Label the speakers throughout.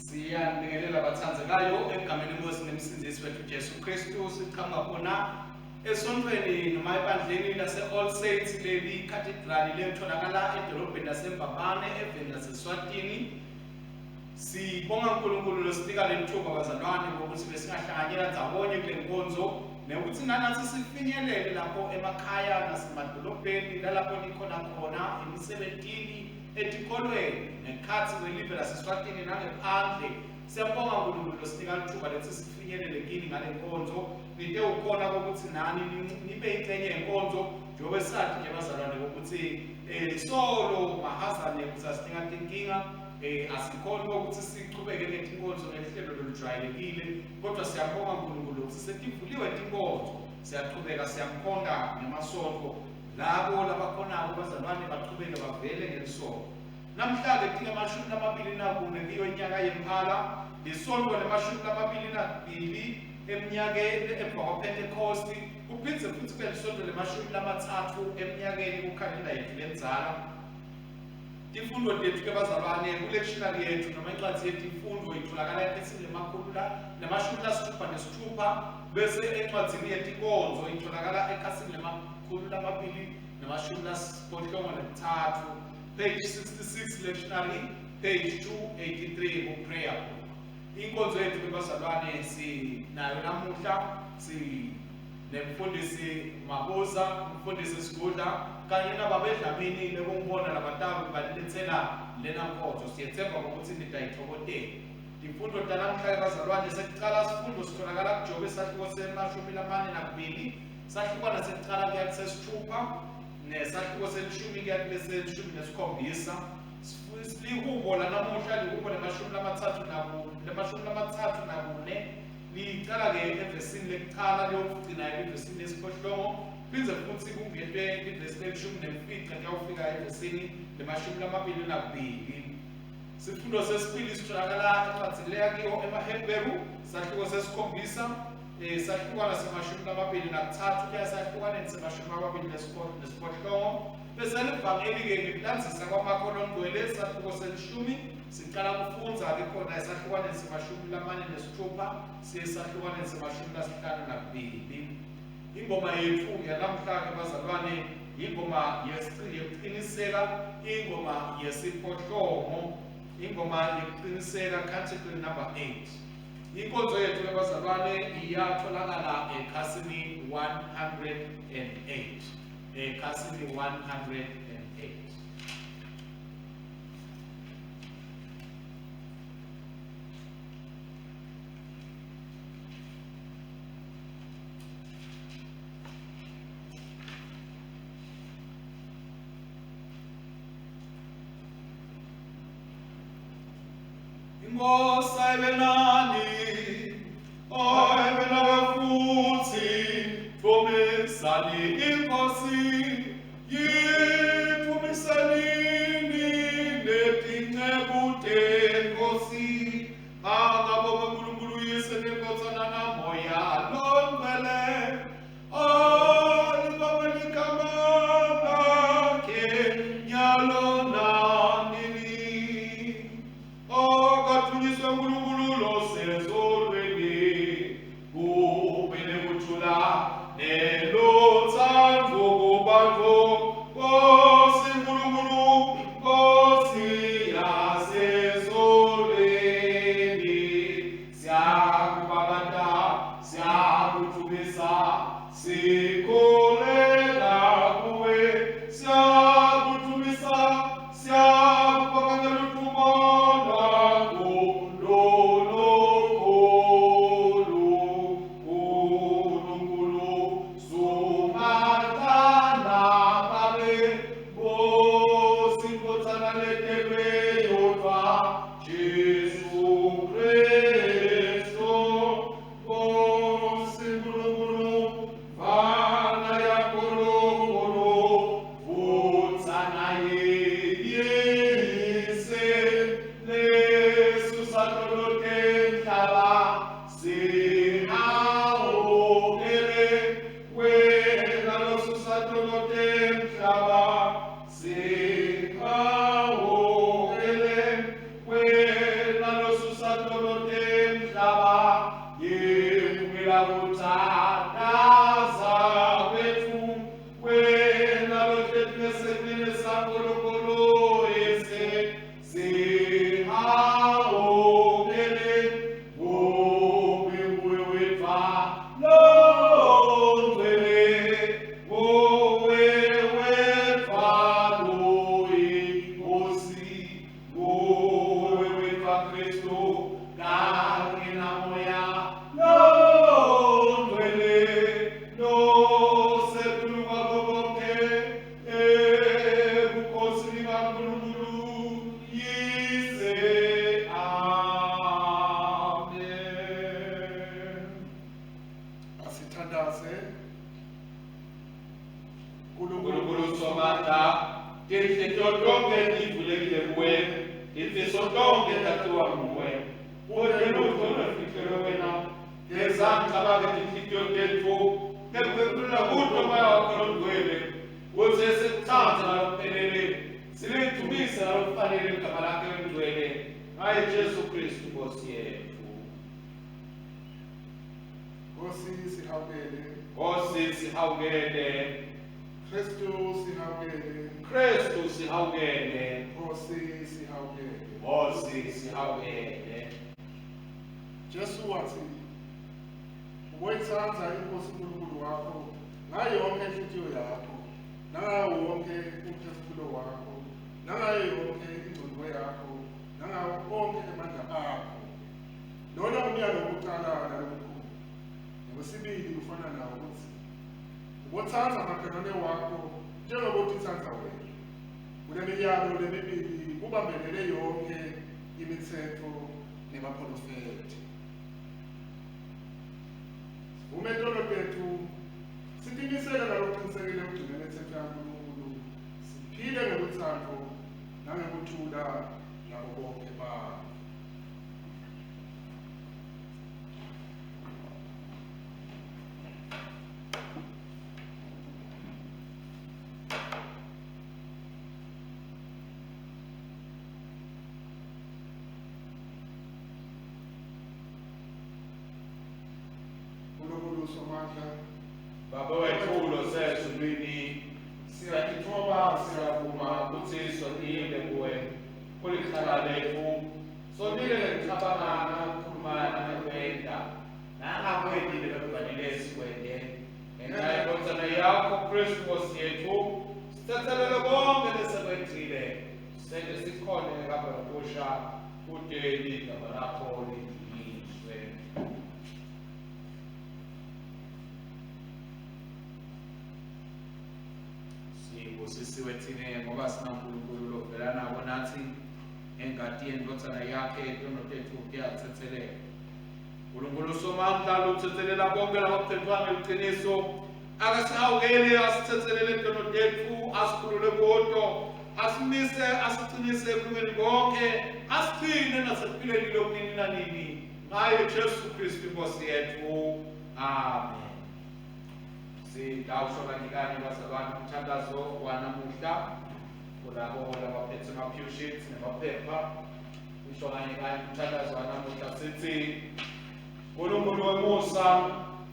Speaker 1: Siyabingelela abathandekayo egameni lenkosi nemsindisi wethu Jesu Kristu. Siqhamuka khona esontweni noma ebandleni lase-All Saints, leli cathedral litholakala edolobheni laseMbabane eveni laseSwatini. Sibonga uNkulunkulu losinika leli thuba bazalwane ngokuthi besingahlanganyela ndawonye kule nkonzo, nokuthi nathi sifinyelele lapho emakhaya nasemadolobheni lalapho likhona khona emisebenzini, etikolweni, nekhathi kwelive laseSwatini nangephandle. Siyabonga uNkulunkulu losinika ithuba lethi sifinyelele kini ngale nkonzo. Nite ukhona ukuthi nani nibe ingxenye yenkonzo, njengoba sathi nje bazalwane ukuthi solo mahazane kusasidinga inkinga, asikhona ukuthi siqhubeke ngezinkonzo ngehlelo lolujwayelekile, kodwa siyabonga uNkulunkulu ukuthi setivuliwe izinkonzo, siyaqhubeka siyamkhonda namasonto labo labakhonako bazalwane baqhubeke bavele ngelisonto. Namhlanje kuthi ama-24 kiyo inyanga yempala, isonto le-22 eminyakeni emva kwaPentecost, kuphinde futhi kube isonto le-13 eminyakeni kukhalenda yethu lenzala. Imfundo lethu ke bazalwane ku-lectionary yethu noma incwadi yethu imfundo itholakala ephesini le-166, bese encwadini yethu inkonzo itholakala ekhasini le-283, page 66 lectionary, page 283 ku-prayer book. Inkonzo yethu ke bazalwane sinayo namuhla, nemfundisi Maboza, umfundisi Sigudla, kanye nababedlamini bekungibona labataba balilethela lena nkonzo. Siyethemba ukuthi nidayithokotela. Imfundo namhlanje bazalwane sekuqala isifundo sitholakala kuJobe isahluko se-42, sahlukana sekuqala kuya kusesithupha, nesahluko selishumi kuya kuleseshumi nesikhombisa. Lihubo lanamuhla lihubo le-34 liqala-ke evesini lekuqala liyokugcina evesini lesiphohlongo, phinde futhi kungethwe ivesi le-15 kuyawufika evesini le-22. Isifundo sesibili sitholakala encwadini leya kiyo emaHebheru, sahluko sesikhombisa, sahlukana se-23 kuya sahlukaneni se-28. Bese livangeli-ke ngikulandzisa kwamakholongcwele, sahluko selishumi, siqala kufundza-ke khona esahlukaneni se-46 siye esahlukaneni se-52. Ingoma yethu yanamhlanje bazalwane ingoma yokuqiniseka, ingoma yesiphohlongo, ingoma yokuqiniseka, canticle number 8. Inkonzo yethu bazalwane iyatholakala ekhasini 108. Ekhasini 108. Inkosi ayibenani, ayibenabafuthi, thumisani inkosi, yithumisanini netinceku tenkosi, angabonga uNkulunkulu uyise neNkosana naMoya longcwele, alibonge igama lakhe nyalo nanini. Akathunyiswe uNkulunkulu losezulwini, kube nekuthula nelothando kubantu. Nkosi Nkulunkulu, Nkosi yaseZulwini. Jesu Kristu, Nkosi Nkulunkulu, Fana ya Nkulunkulu, Futsa naye Yise, Lesu satoloke mhlaba, singawukele, wena losu satoloke mhlaba, singawukele, wena losu satoloke mhlaba, yemukela kuthandaza kwethu, wena lohlethile sankulunkulu yese, singawukele, ngobe nguwe wetfa longcwele, ngowe wetfa loyinkosi, ngowe wetfa Kristu, kanye namoya longcwele, nosetulu kwabo bonke, ebukhosini kaNkulunkulu yise. Amen.
Speaker 2: Asithandaze
Speaker 1: Nkulunkulu somandla, tihlehlo tonke tivulekile kuwe, tifiso tonke tatiwa nguwe, kodwa lutho lwefihlelo wena, ngezandla bakhe tinhlithiyo tethu, ngekuphefumula kuto moya wakho longcwele, ukuze sikuthande ngalokuphelele, siligcumise ngalokufanele igama lakhe elingcwele, ngaye Jesu Kristu Nkosi yethu.
Speaker 2: Nkosi sihawukele,
Speaker 1: Nkosi sihawukele,
Speaker 2: Kristu sihawukele,
Speaker 1: Kristu sihawukele,
Speaker 2: Nkosi sihawukele.
Speaker 1: Nkosi sihawukele.
Speaker 2: Jesu wathi, ukuyithanda inkosi uNkulunkulu wakho ngayo yonke inhliziyo yakho, nangawo wonke umphefumulo wakho, nangayo yonke ingqondo yakho, nangawo onke amandla akho. Lona umyalo wokuqala nalokukhulu. Ngokwesibili ufana nawo ukuthi ubothanda amakhelwane wakho njengoba uthanda wena. Kule miyalo lemibili kubambelele yonke imithetho nemaprofethi. Umetolo tethu sitimisele ngalokuqinisekile ukugcina imithetho kaNkulunkulu, siphile ngokuthando nangekuthula nabo bonke babo. Nkulunkulu somandla,
Speaker 1: Baba wethu losezulwini, siyakuthoba siyavuma ukuthi sonile kuwe kulikhaya lethu, sonile ngekucabangana ukukhulumana nokwenda nangakwendile bekufanele sikwende ngenxa yenkosana yakho Kristu Nkosi yethu, sithethelele konke lesekwenzile, senze sikhone ngapha nokusha kudeni igama lakho lidunyiswe. Sibusisiwe thina ngoba sinaNkulunkulu lovela nabo nathi engadi yendodana yakhe etono tethu kuyathetheleka. Nkulunkulu somandla luthethelela konke lamaphethwana eliqiniso, akasihawukele asithethelele etono tethu, asikhulule kodwa, asimise asiqinise ekulungeni konke, asigcine nasekuphileni lokunini nanini, ngaye Jesu Kristu Nkosi yethu. Amen. Sitawusho kanikani bazalwane umthandazo wanamuhla kulabo labaphethe ama-pew sheets nemaphepha. Usho kanikani umthandazo wanamuhla sithi, Nkulunkulu wemusa,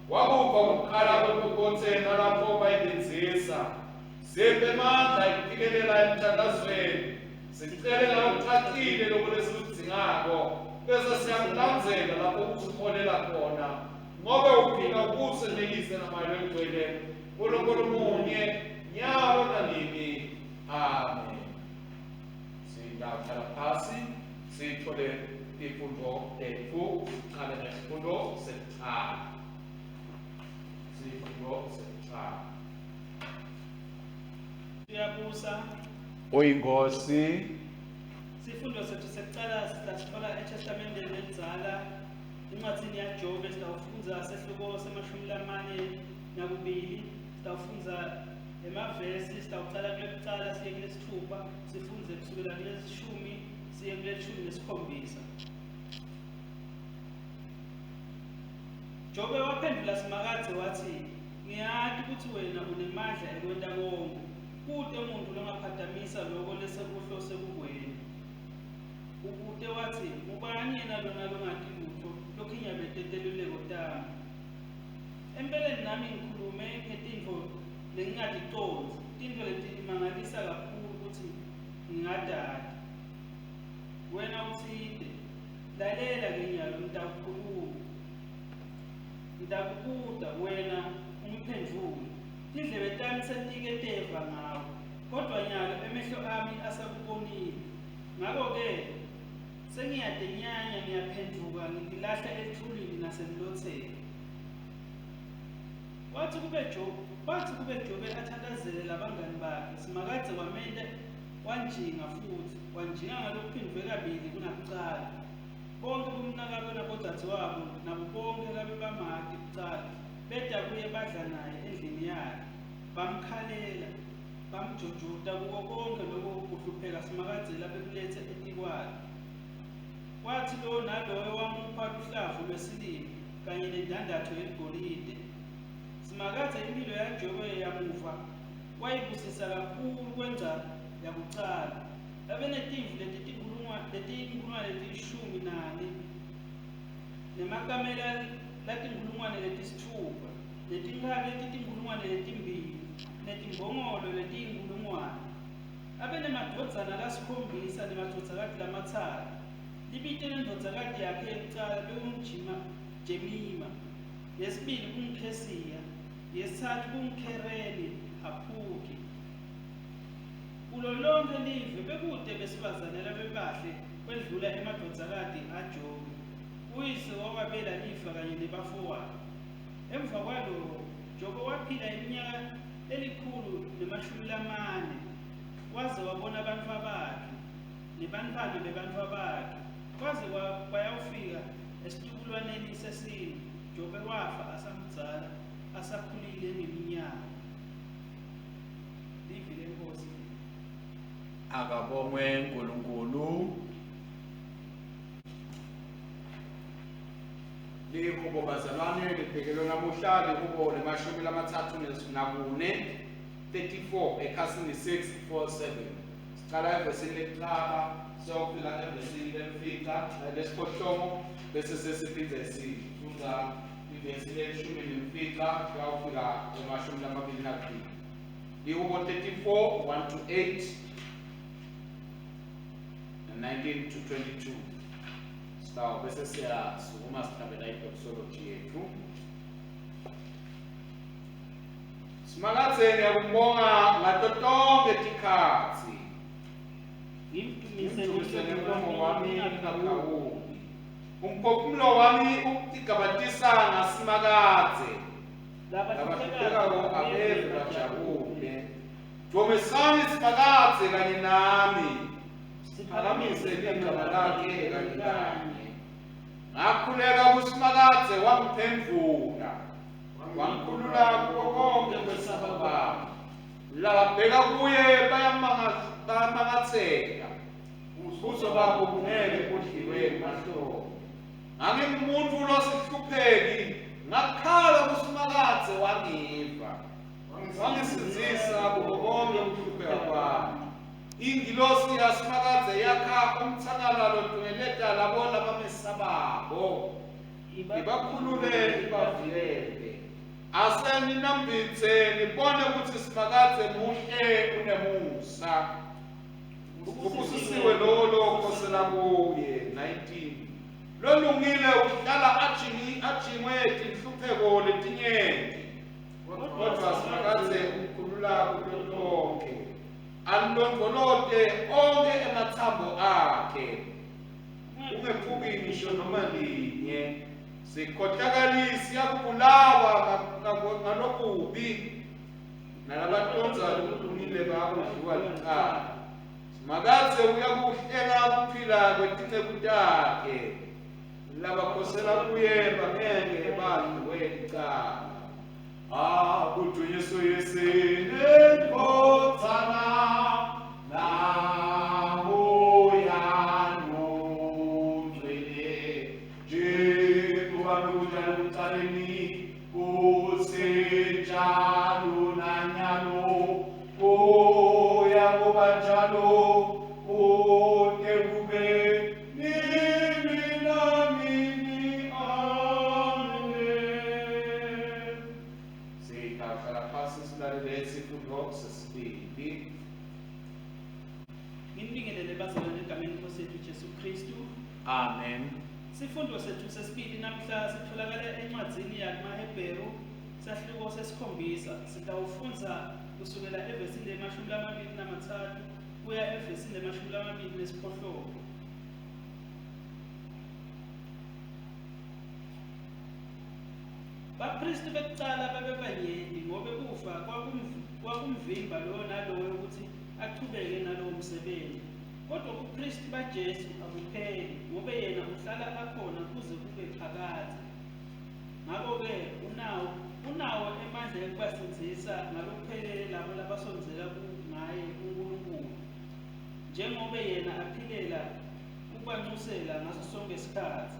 Speaker 1: wakupha ukukhala kwempokotheni lapho bayibenzisa, siphe amandla ekuphikelela emthandazweni, sicela okucacile lokulesizidingako, bese siyakulandzela lapho usiholela khona, ngoba uphila kuze neyise namayelo egcwele, Nkulunkulu munye nyalo nanini. Amen. Singawuhlala phasi sithole ifundo lethu, siqale nesifundo sekuqala.
Speaker 3: Siyabusa
Speaker 1: Oyinkosi,
Speaker 3: Sifundo sethu sekuqala sithola eTestamenteni elidzala incwadzini yaJobe sitawufunza sehluko se42, sitawufunza emavesi sitawuqala kulekuqala siye kulesithupha sifunze kusukela kulesishumi siye kuleshumi nesikhombisa. Jobe waphendula Simakadze wathi, ngiyati ukuthi wena unemandla ekwenta konke, kute umuntu longaphatamisa lokho lesekuhlose kukwena. Ubute wathi, ubani yena lona longati lutho lokhinyabeteteluleko tami. Empeleni nami ngikhulume ngetintfo lengingaticondzi, tintfo letimangalisa kakhulu ukuthi ngingadadi. Wena utsite, lalela ke nyalo nitakubuta wena umphendvule. Tindlebe tami setike teva ngawo, kodwa nyalo emehlo ami asakubonile. Ngako-ke sengiyatenyanya ngiyaphendvuka ngilahla ethulini nasemlotseni. Wathi kube Jobe athandazele labangani bakhe, Simakadze wamenta wanjinga futhi, wanjinga ngalokuphindwe kabili kunakuqala. Bonke kumnakalo nabodzadzewabo nabo bonke labebamake kuqala beda kuye badla naye endlini yakhe, bamkhalela, bamjujuta kuko konke lokho kuhlupheka Simakadze labekulethe etikwakhe. Wathi lo naloyo wamupha luhlavu lwesilimo kanye nendandatho yeligolide. Simakadze impilo yaJobe yamuva wayibusisa kakhulu kwenza yakuqala. Abenetimvu letiyinkulungwane nemakamela latinkulungwane letisithupha, netinkhabi letiyinkulungwane letimbili, netimbongolo letiyinkulungwane. Abenemadvodzana lasikhombisa nemadvodzakati lamatsatfu. Libite lendodzakati yakhe yekucala bekungujemima, yesibili kunguKhesiya, yesithathu kungukhereni Haphuki. Kulo lonke live bekude besifazane labebahle kwedlula emadodzakati aJobe. Uyise wawabela lifa kanye nebafowabo. Emva kwalokho Jobe waphila iminyaka 140, waze wabona abantwa bakhe nebantfwana bebantwa bakhe, kwaze kwayawufika esitukulwaneni sesine. Jobe wafa asamdzala asakhulile ngeminyaka. Livi lenkosi.
Speaker 1: Akabongwe uNkulunkulu. Libo bazalwane libhekelwe namuhla likubo le-34 ekhasini 647. Siqala evesini lekuqala siyofika evesini lemfica lesiphohlongo bese sesiphinde sifunda ivesi leshumi nemfica kuyawufika ema-22. Likubo 34, 1 to 8 and 19 to 22. Sawa, bese siyasukuma sihlabela idoxology yethu. Simakadze ngiyakubonga ngato tonke tikhatsi. Ngimtumise ngomlomo wami ngakawubi. Umphefumulo wami ukutigabatisa ngaSimakadze. Labahluphekako abeve bajabule. Jomesani Simakadze kanye nami. Siphakamise igama lakhe kanye nami. Ngakhuleka kuSimakadze wangiphendvula. Wangikhulula kuko konke kwesaba kwami. Lababheka kuye bayamangatheka. Ubuso babo bungeke budliwe mahlobo. Ngangimuntu losihlupheki, ngakhala kuSimakadze wangiva. Wangisinzisa kuko konke ukuhlupheka kwami. Ingilosi yaSimakadze yakha umthangalalo lotwengeleta labo labamesababo. Ibakhulule ibavikele. Aseninambitse nibone ukuthi Simakadze muhle unemusa. Ubusisiwe lo khosela kuye. 19. Lolungile uhlala ajingwe tinhlupheko letinyenti. Kodwa Simakadze umkhulula kulo lonke. Alondolote onke emathambo akhe. Ungephuki ngisho noma linye. Sikhohlakalisi yakubulawa ngalokubi nalabatonza lokulungile bakudliwa liqala. Makatse uyakuhlela kuphila kwetinceku takhe labakhosela kuye bangeke bandwelicala. Kudunyiswe yesine nkotsana namoya nomvele nje kubantu kunjalo kucaleni kusenjalo nanyalo kuya kubanjalo kude kube nini namini. Amen. Sihlala phasi silalele isifundo sesibili.
Speaker 3: Nginibingelele bazalwane egameni lenkosi yethu Jesu Kristu.
Speaker 1: Amen.
Speaker 3: Sifundo sethu sesibili namhla sitholakala encwadzini yakumaHebheru sahluko sesikhombisa. Sitawufunza kusukela evesini le-23 kuya evesini le-28. Bapristi bekucala babebanyenti ngobe kufa kwakumvimba lowo nalowo ukuthi aqhubeke nalowo msebenzi. Kodwa ubupristi baJesu abupheli ngobe yena uhlala akhona kuze kube phakade. Ngakho-ke unawo emandla ekubasinzisa ngalokuphelele labo labasonzela ngaye uNkulunkulu, njengobe yena aphilela ukubanxusela ngaso sonke isikhathi.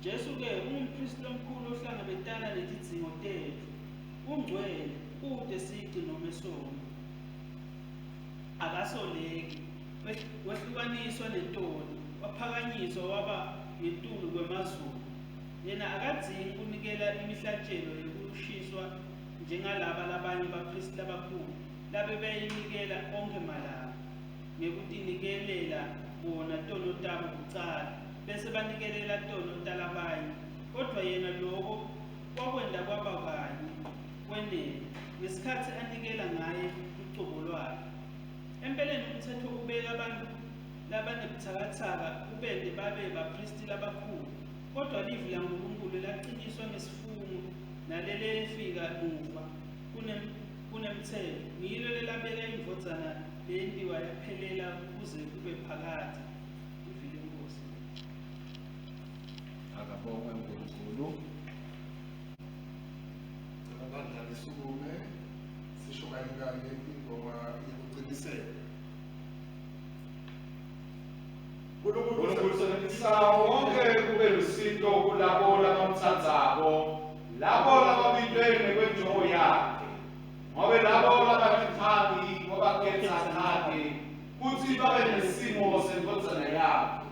Speaker 3: Jesu-ke ungumpristi omkhulu ohlangabetana nezidzingo tethu, ungcwele kude sici nomesono, akasoleki, wehlukaniswa nentoni, waphakanyiswa waba yintulu kwemazulu. Yena akadzingi kunikela imihlatshelo yokushiswa njengalaba labanye bapristi labakhulu labebeyinikela onke malanga ngekutinikelela bona tono tabo kucala bese banikelela tono talabanye. Kodwa yena lokho kwakwenda kwaba kanye kwenele ngesikhathi anikela ngaye ucobo lwakhe. Empeleni umthetho ubeka abantu labanebuthakathaka ubende babe bapristi labakhulu, kodwa livi laNkulunkulu laqiniswa ngesifungo nalelefika muva kunemthetho, ngilo lelabeka indvodzana leyentiwa yaphelela kuze kube phakade. Ivile Nkosi.
Speaker 1: Akabongwe uNkulunkulu.
Speaker 2: Abadlali sukume sisho kanye ingoma yokuqiniseka.
Speaker 1: uNkulunkulu sebenzisa wonke kube lusinto kulabo labamthandzako, labo lababitwe kwenjongo yakhe, ngobe labo labathandi ngoba khetha ngakhe kuthi babe nesimo senkonzana yakhe.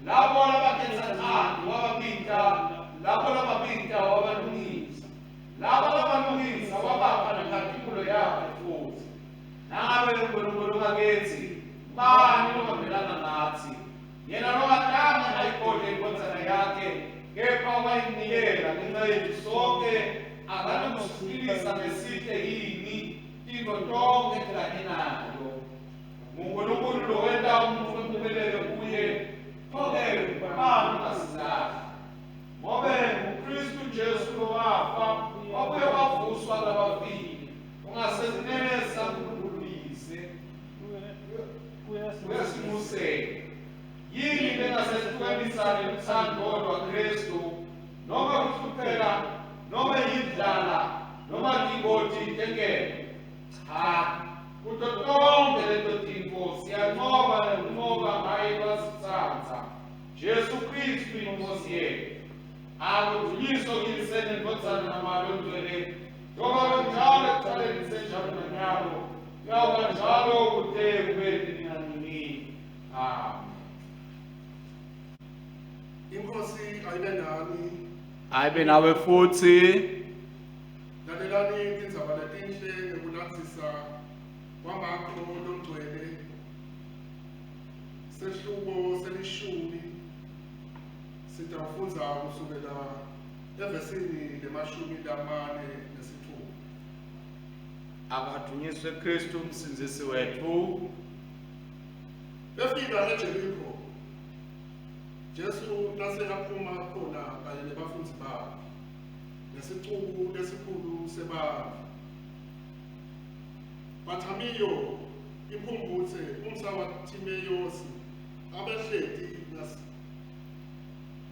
Speaker 1: Labo labakhetha ngakhe wababita, labo lababita wabalungisa, labo labalungisa wabapha nenkathulo yakhe futhi. Nangabe uNkulunkulu ngakethi bani longamelana nathi? Yena longatanga ayikholwe inkonzana yakhe, kepha wayinikela ngenxa yethu sonke, akanokusiphilisa ngesihle yini into tonke kanye nayo. uNkulunkulu lo wenta umuntu wempumelelo kuye, pho-ke bani basizakhe? Ngobe uKristu Jesu lo wafa wabuye wavuswa kwabafile, ungasezinenesa kudlulise uyasimusela. Yini bengasehlukanisa nothando lwaKristu, noma kuhlupheka, noma yindlala, noma ingoti tenkelo? Cha, kuto tonke leto tinto siyanqoba nokunqoba ngaye kwasithatha Jesu Kristu inkosi yethu. Akudunyiswe kuyise nendodzana namalondwele, njengoba njalo ekuqaleni senjalo nanyalo, kuyawuba njalo kude kube nini nanini. Amen.
Speaker 2: Inkosi ayibe nani.
Speaker 1: Ayibe nawe futhi.
Speaker 2: Lalelani indzaba letinhle ngekulandzisa kwambakho lomgcwele sehluko selishumi. Sitawufundza kusukela evesini le-46.
Speaker 1: Akadunyiswe Kristu umsindisi wethu.
Speaker 2: Befika eJerikho, Jesu nasekaphuma khona kanye nebafundzi bakhe nesixuku lesikhulu sebantu. Bartholomew ikhumbuthe umsawa Timeyosi abehleti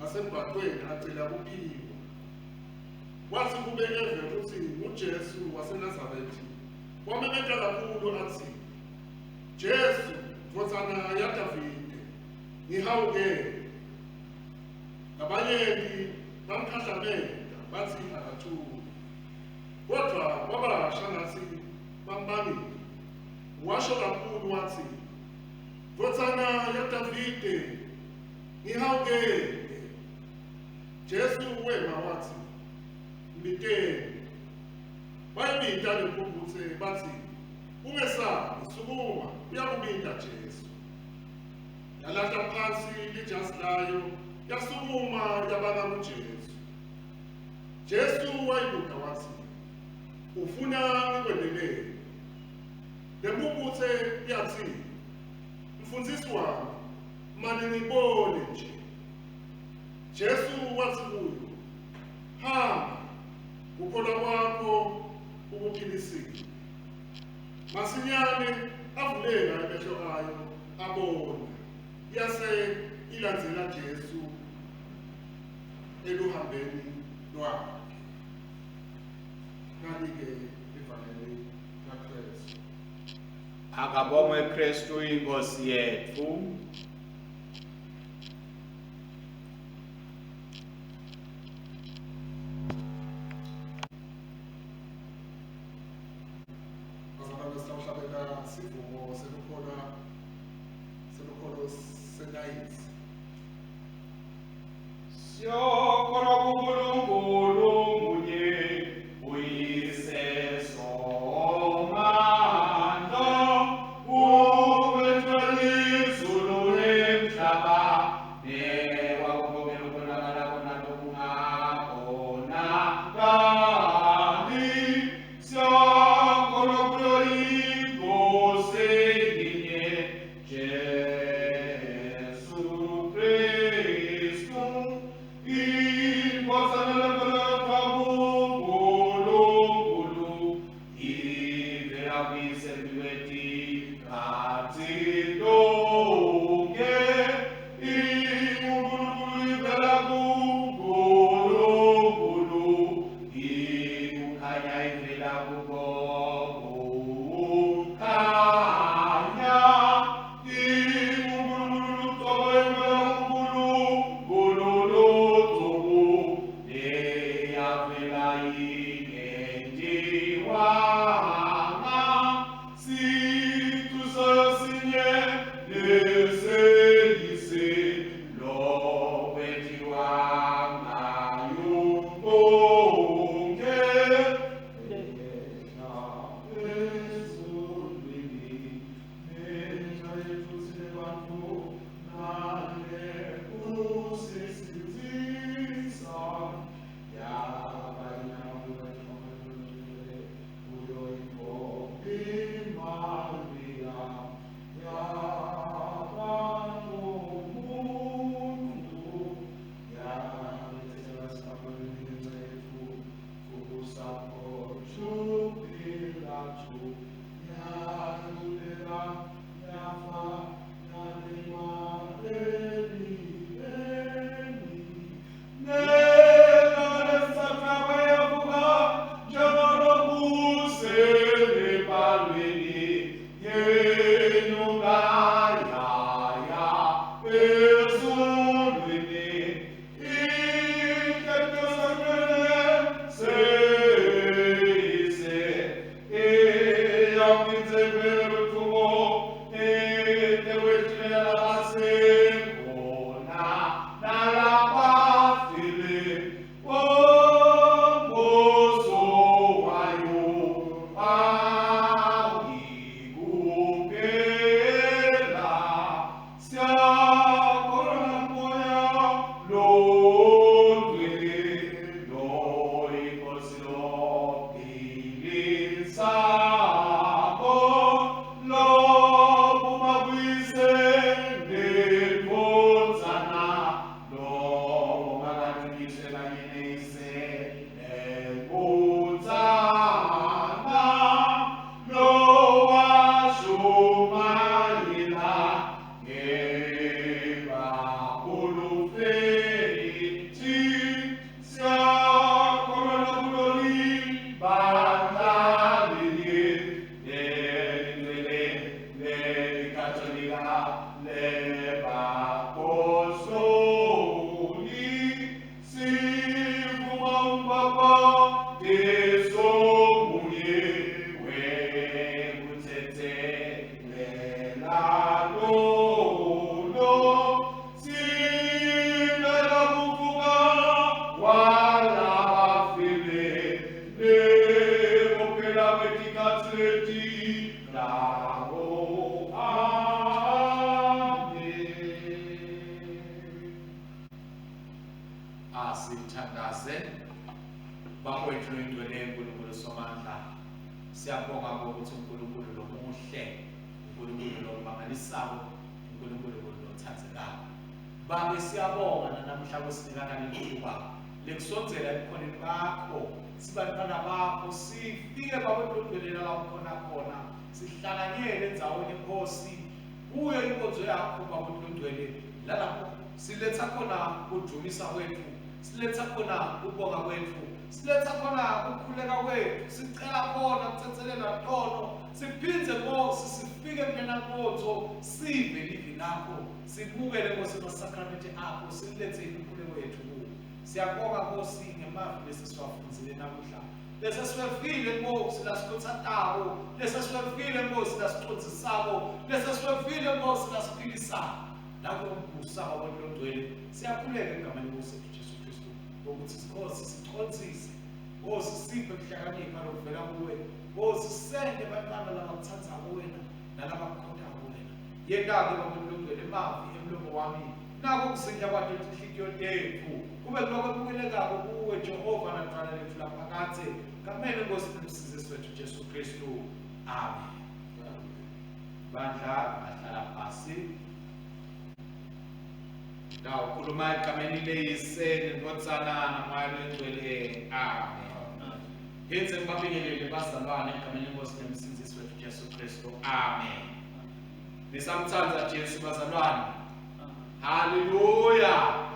Speaker 2: nasembhaqweni acela kuphiwa. Wathi kube eve ukuthi uJesu waseNazaretha wamemeta kakhulu athi, Jesu, Ndodana yaDavide, ngihawukele. Abanyenti bamkhahlameza bathi akathule. Kodwa wabasha ngathi bambangile. Washo kakhulu wathi, Ndodana yaDavide, ngihawukele. Jesu wema wathi, mbiteni. Bayibita lekhumbuthe bathi, ungesabi, sukuma, uyakubinda Jesu. Yalahla phansi lijasi layo, yasukuma yabala kuJesu. Jesu wayibuka wathi, ufuna ngikwendeleni? Lekhumbuthe yathi, mfundisi wami, mane ngibone nje. Jesu wathi kuyo, hamba, ukukholwa kwakho ukuphilisile. Masinyane avuleka amehlo ayo, abona, yase ilandzela Jesu eluhambeni lwakhe. Nali-ke ivangeli kaKristu.
Speaker 1: Akabongwe Kristu inkosi yethu.
Speaker 2: Bazalwane sihlabeka sivumo selukholo senayisi.
Speaker 1: Siyokholwa kuNkulunkulu munye uyise somandla ubethwe izulu nemhlaba newakubongela ukubonakala khona lokungabonakali. Siyokholwa kuyo inkosi yinye Jesu Kristu Asithandaze bakwethu noyingcwele uNkulunkulu Somandla. Siyabonga ukuthi uNkulunkulu lo muhle, uNkulunkulu lo mangalisayo, uNkulunkulu lo thandzekayo. Babe siyabonga namhla kwesinikana lethuba lekusondzela ebukhoneni bakho, sibantwana bakho, sifike bakwethu la ukhona sihlanganyele endzaweni Nkosi kuyo inkonzo yakho bakwethu lalapho siletha khona ukudumisa kwethu, siletha khona ukubonga kwethu, siletha khona ukukhuleka kwethu, sicela khona ukuthetselela mthono, siphindze Nkosi sifike kumena nkonzo, sive livi lakho, sibukele Nkosi amasakramenti akho, silethe ukukhuleka kwethu kuwe. Siyabonga Nkosi ngemavi lesisiwafundzile namuhla, lesesiwevile Nkosi lasikuthathayo, lesesiwevile Nkosi lasicondzisako, lesesiwevile Nkosi lasiphilisayo. Lakho usaba kwaNtondweni siyakhuleka egameni lenkosi Jesu Kristu ukuthi Nkosi sichondzise, Nkosi siphe ukuhlakanipha lokuvela kuwe, Nkosi sende abantwana labakuthandzako wena nalabakukhondayo wena. Yena-ke bakwethu emavi emlomo wami nako ukusinja kwakhe inhliziyo yethu kube lokho okukelekako kuwe Jehova naNdodana lethu laphakade ngamele Nkosi nomsizisi wethu Jesu Kristu. Amen. Bandla bahlala phasi. Ukhuluma egameni leyise nendodzana naMoya Oyingcwele. Amen. Yenze ngibabingelele bazalwane egameni lenkosi nomsindisi wethu Jesu Kristu. Amen. Nisamthanda Jesu bazalwane. Haleluya.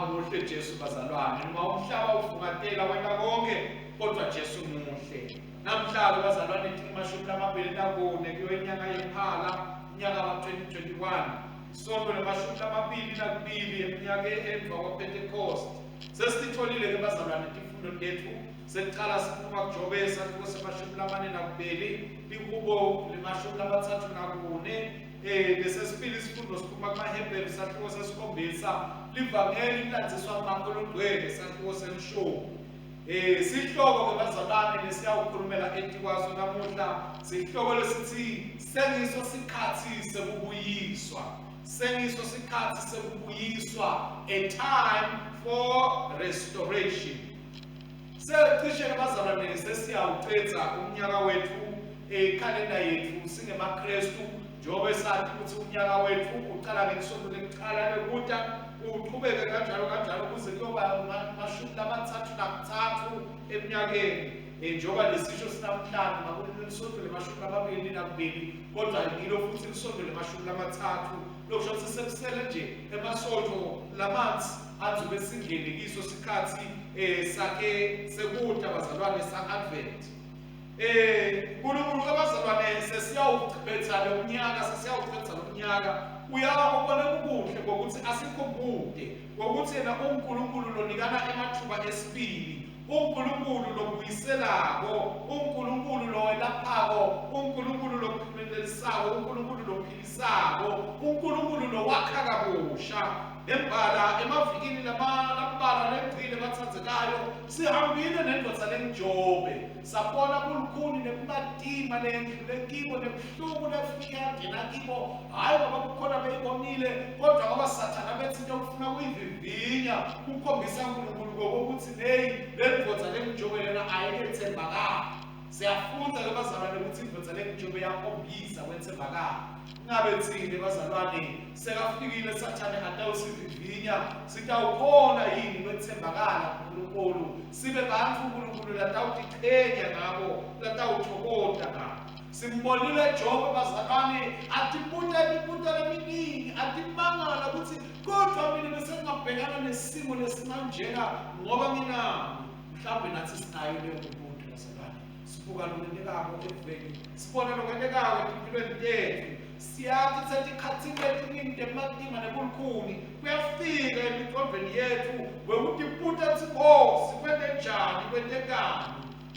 Speaker 1: Muhle Jesu bazalwane. Noma umhlaba uvukatela wena konke kodwa Jesu muhle. Namhlanje bazalwane imashumi lamabili nakune kuyo inyanga yePhala, inyanga ka-2021. Sonto lemashumi lamabili nakubili eminyaka emva kwaPentecost. Sesitholile ke bazalwane izifundo lethu, sekuqala siphuma kuJobe sakho semashumi lamane nakubili, likubo lemashumi lamathathu nakune, bese sibili isifundo siphuma kumaHebheru sakho sesikhombisa, livangeli lilandziswa uMakolongcwele sakho selishumi. Sihloko ke bazalwane lesiyawukhulumela etikwaso namuhla, sihloko lesithi sengiso sikhathi sekubuyiswa. Sengiso sikhathi sekubuyiswa, a time for restoration. Secishe bazalwane sesiyawucetha umnyaka wethu kalenda yethu singemaKristu, njengoba sathi ukuthi umnyaka wethu uqala ngesonto lekuqala lekuta uqhubeke kanjalo kuze kuyoba amashumi lamathathu eminyakeni. Njengoba lesisho sinamhlanje ngakulisonto lemashumi lamabili nakubili, kodwa yilo futhi lisonto lemashumi lamathathu. Lokusho ukuthi sekusele nje emasonto lamanzi azobe singene kiso sikhathi sakhe sekuta bazalwane sa-Advent. uNkulunkulu abazalwane sesiyawuciphetha lo mnyaka uyabona kukuhle ngokuthi asikhumbule ngokuthi yena uNkulunkulu lonikana emathuba esibili, uNkulunkulu lobuyiselako, uNkulunkulu lowelaphako, uNkulunkulu lophumelelisayo, uNkulunkulu lophilisako, uNkulunkulu lowakha kabusha. Embala emavikini lamabala legcile bathandzekayo sihambile nendvodza leNjobe, sabona kulukhuni nekumatima lendlule kibo nebuhlungu lefika yangena kibo, hayi ngoba kukhona beyibonile kodwa ngoba Sathana bethi into okufuna kuyivivinya kukhombisa uNkulunkulu ngokuthi lendvodza leNjobe lena ayikethembakala. Siyafunda ke bazalwane ukuthi indvodza leNjobe yakhombisa kwethembakala. Ngabe thine bazalwane sekafikile Sathane atawusivivinya, sitawukhona yini kwethembakala kuNkulunkulu, sibe bantu uNkulunkulu latawutiqhenya ngabo, latawuthokoza ngabo. Simbonile Jobe bazalwane atibuta imibuto leminingi, atimangala ukuthi kodwa mina bese ngabhekana nesimo lesinganjena ngoba nginami. Mhlawumbe nathi sinayo leyo mibuto bazalwane, sibuka lokwentekako eveni, sibona lokwentekako empilweni yethu. Siyathi setikhathini letiningi tematima nebulukhuni kuyafika emicondweni yethu wekutibuta ukuthi sikwente njani, kwentekani.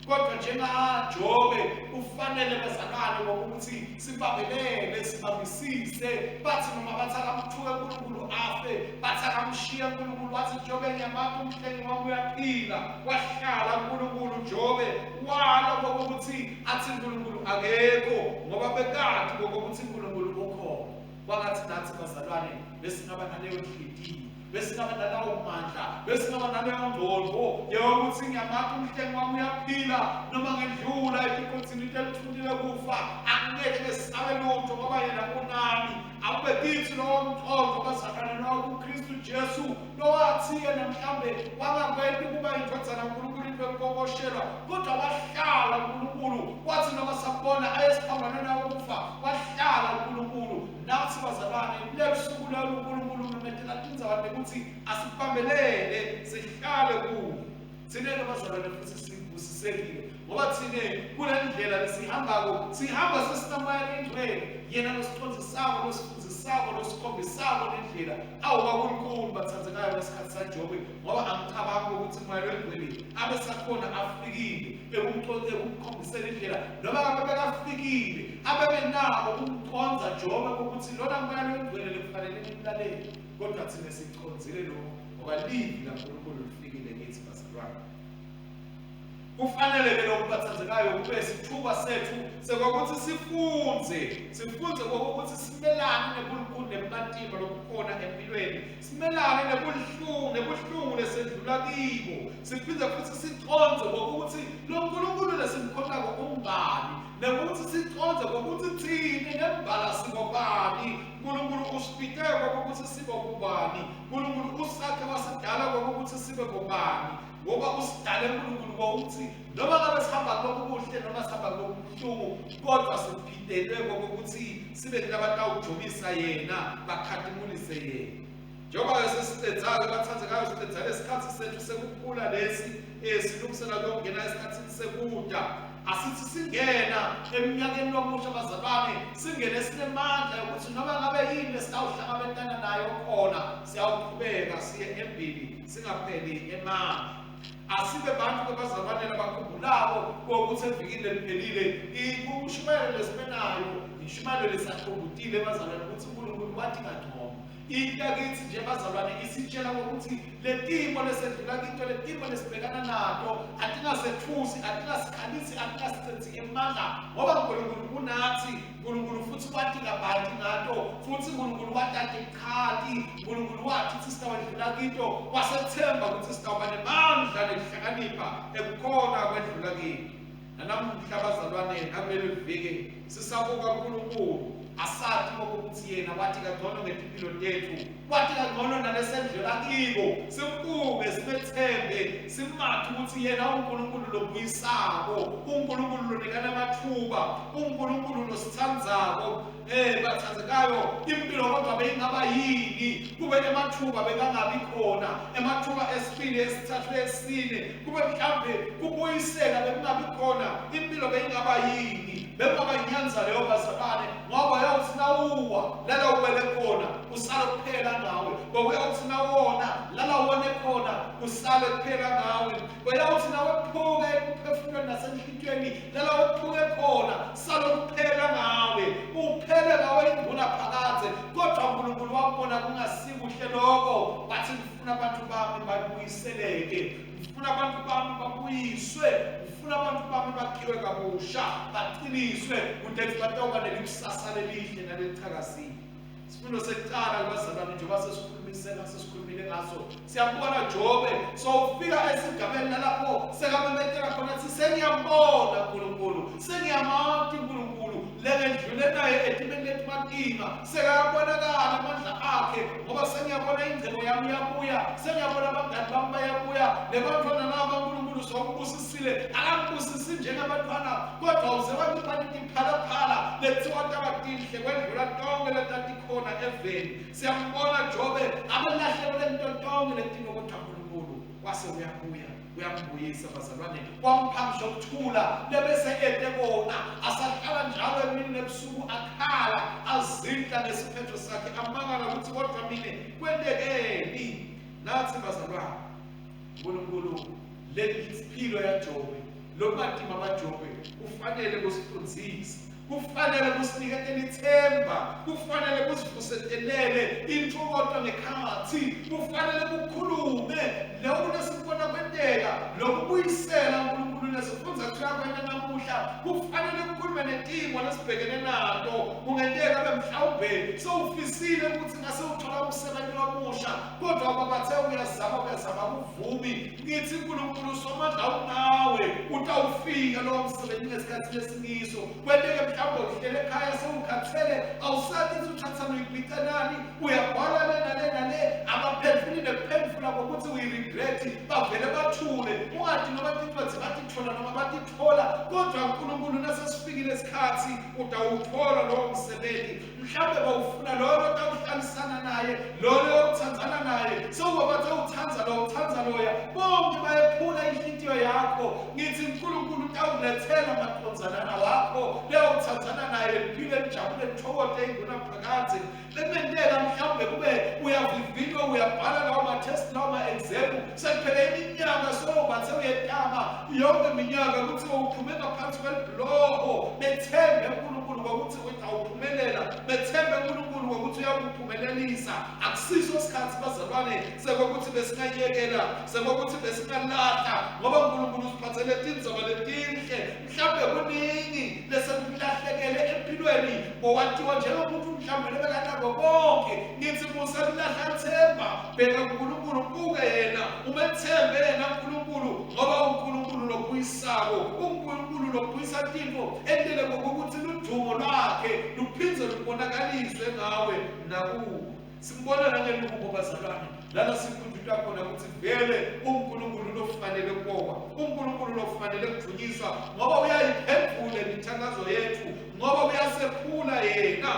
Speaker 1: Kodwa njengaJobe kufanele bazalwane ngokuthi sibabelele, sibambisise. Bathi noma bathi akamthuke uNkulunkulu afe, bathi akamshiya uNkulunkulu, wathi Jobe nyamata umhlengi wami uyaphila, wahlala uNkulunkulu Jobe wala ngokuthi athi uNkulunkulu akekho ngoba bekade ngokuthi uNkulunkulu ukhona. Kwakathi nathi bazalwane besingaba naleyo nhliziyo besingaba nalawo mandla besingaba naleyo ndongo yokuthi ngiyamathi umhlengi wami uyaphila noma ngedlula ikontinente elithulile kufa angeke sabe lutho ngoba yena unami akube kithi lowo mthombo kaZakhariya lowo kuKristu Jesu lowathi yena mhlambe wangakwethi kuba indodana kaNkulunkulu into yokukokoshelwa kodwa wahlala uNkulunkulu wathi noma sabona ayesiphambana nawo ukufa wahlala uNkulunkulu nathi bazalwane lebusuku lalo uNkulunkulu memethela indzawo ukuthi asibambelele sihlale kuwo thina bazalwane futhi sibusisekile ngoba thina kule ndlela lesihambako sihamba sesinamayela endweni yena losiqonzisako losifundisako losikhombisako lendlela awuba kuNkulunkulu bathandzekayo ngesikhathi saJobe ngoba angicabangi ukuthi umayelo endweni abe sakhona afikile ekumkhombisela indlela noma ngabe bekafikile abebenako ukumconza Jobe ukuthi lona mayelo endweni lekufanele nimlalele kodwa thina sichonzile lo ngoba livi laNkulunkulu lifikile kithi bazalwane. Kufanele ke lokho bathandzekayo kube isithuba sethu sekwakuthi sifunze kokuthi simelane nebuhlungu nebumatima lokukhona empilweni simelane nebuhlungu lesedlula kibo siphinde futhi siconze kokuthi lo Nkulunkulu lesimkhonako ungubani nekuthi siconze kokuthi thina ngembala singobani uNkulunkulu usipite kokuthi sibe kubani uNkulunkulu usakhe wasidala kokuthi sibe kubani ngoba usidale uNkulunkulu ukuthi noma ngabe sihamba kokuhle noma sihamba kokubuhlungu kodwa siphidelwe kokuthi sibe labantu awujobisa yena bakhathimulise yena njengoba sesicedzake bathandzekayo sicedzale isikhathi sethu sekukhula lesi silungisela lokungena esikhathini sekuda asithi singena eminyakeni lomusha bazalwane singene sinemandla ukuthi noma ngabe yini esitawuhlangabezana nayo khona siyawuqhubeka siye embili singapheli emandla asibe bantu bazalwane labakhumbulayo ukuthi evikini liphelile ukushumayela lesimenayo ishumayelo lesaqhubutile bazalwane ukuthi uNkulunkulu wathi kathoma into yakithi nje bazalwane isitshela ukuthi letimo lesedlula kinto letimo lesibhekana nato atingasethusi atingasikhalisi atingasithenzi emandla ngoba uNkulunkulu unathi uNkulunkulu futhi wathi kabanti ngato futhi uNkulunkulu wathi akikhali uNkulunkulu wathi sisitawedlula kinto wasethemba ukuthi sitawuba nemandla nekuhlakanipha ekukhona kwedlula kinto nanamuhla bazalwane nakuleli viki sisabuka uNkulunkulu asathi ukuthi yena wathi kangcono ngempilo tethu wathi kangcono nalesendlela kibo simbuke sibethembe simathi ukuthi yena uNkulunkulu lobuyisako uNkulunkulu lonikana amathuba uNkulunkulu losithandzako bathandzekayo impilo kodwa beyingaba yini kube emathuba bekangabi khona emathuba esibili esithathu esine kube mhlambe kubuyiseka bekungabi khona impilo beyingaba yini bekungaba inyanza leyo bazalwane ngoba yawuthi nawuwa lala uwele khona usale kuphela ngawe uyawuthi nawona lala uwone khona usale kuphela ngawe uyawuthi nawephuka ekuphefumulweni nasenhlitweni lala wephuke khona sale kuphela ngawe uphele ngawe induna phakathe kodwa uNkulunkulu wabona kungasikuhle lokho wathi ngifuna abantu bami babuyiseleke ngifuna abantu bami babuyiswe ngifuna abantu bami bakhiwe kabusha baqiniswe kude batawuba nelikusasa lelihle nalelichakazile isifundo sekuqala kubazalwane njengoba sesikhulumile ngaso siyambona Jobe sowufika esigabeni lapho sekamemetheka khona ukuthi sengiyambona uNkulunkulu sengiyamathi uNkulunkulu lengendlule naye etimeni letimatima sekayabonakala amandla akhe ngoba sengiyabona ingcebo yami yabuya sengiyabona abangani bami bayabuya nebantwana nabo uNkulunkulu sokubusisile akangibusisi njengabantwana kodwa uze wakiphani imphalaphala lethiwa tabatinhle kwendlula tonke letatikhona eveni siyambona Jobe abelahlekelwe into tonke letino kodwa uNkulunkulu wase uyambuyisa bazalwane wamphamsha ukuthula lebese etebona asahlala njalo emini nebusuku akhala azidla ngesiphetho sakhe amangala ukuthi kodwa mina kwendekeni nathi bazalwane uNkulunkulu leliphilo yaJobe lokumadima kaJobe ufanele kusifundisa kufanele kusiniketele ithemba kufanele kusivuselele intokozo ngekhathi kufanele kukhulume lokho lesibona kwenteka lokubuyisela uNkulunkulu lesifunza kuya kwena namuhla namuhla kufanele ukhulume netimo lesibhekene nato. Kungenteka abe mhlawumbe sewufisile ukuthi ngase uthola umsebenzi omusha kodwa babathe uyazama kuvumi. Ngithi uNkulunkulu somandla unawe utawufika lowo msebenzi ngesikhathi lesimiso. Kwenteke mhlawumbe uhlele ekhaya sewukhathele awusathi uthatha uyipita nani uyabhala le abaphendulile kuphendula ngokuthi uyiregret bavele bathule. Ungathi noma bathi thola noma batithola kodwa uNkulunkulu nasesifikile isikhathi utawuthola lowo msebenzi. Mhlawumbe bawufuna loyo otawuhlalisana naye loyo othandzana naye sewubathe uthanza loya bonke bayephula inhliziyo yakho. Ngithi uNkulunkulu utawulethela maqonzana wakho leyo uthandzana naye liphile lijabule lithokoze ingunaphakathi. Lementela mhlawumbe kube uyavivinywa uyabhala lawo ma-test lawo ma-exam sekuphele iminyaka sewubathe uyetama yonke iminyaka ukuthi uphume ngaphansi kwelibhloho bethembe uNkulunkulu ngokuthi utawuphumelela bethembe uNkulunkulu ngokuthi uyakuphumelelisa. Akusiso isikhathi bazalwane sekokuthi besingayekela sekokuthi besingalahla ngoba uNkulunkulu usiphathele tindzaba letinhle. Mhlawumbe kuningi lesekulahlekele empilweni ngokwatiwa njengomuntu mhlawumbe lebekanako konke. Ngithi muselilahla lithemba bheka uNkulunkulu buke yena umethembe yena uNkulunkulu ngoba uNkulunkulu lobuyisako uNkulunkulu lobuyisa tinto endele ngokuthi ludumo lwakhe luphindze lubonakaliswe ngawe nakuwe. Simbona nangelubo bazalwane lana sikhunjulwa khona ukuthi vele uNkulunkulu lofanele ukubonga uNkulunkulu lofanele kujunyiswa ngoba uyayiphendula imithandazo yethu ngoba uyasephula yena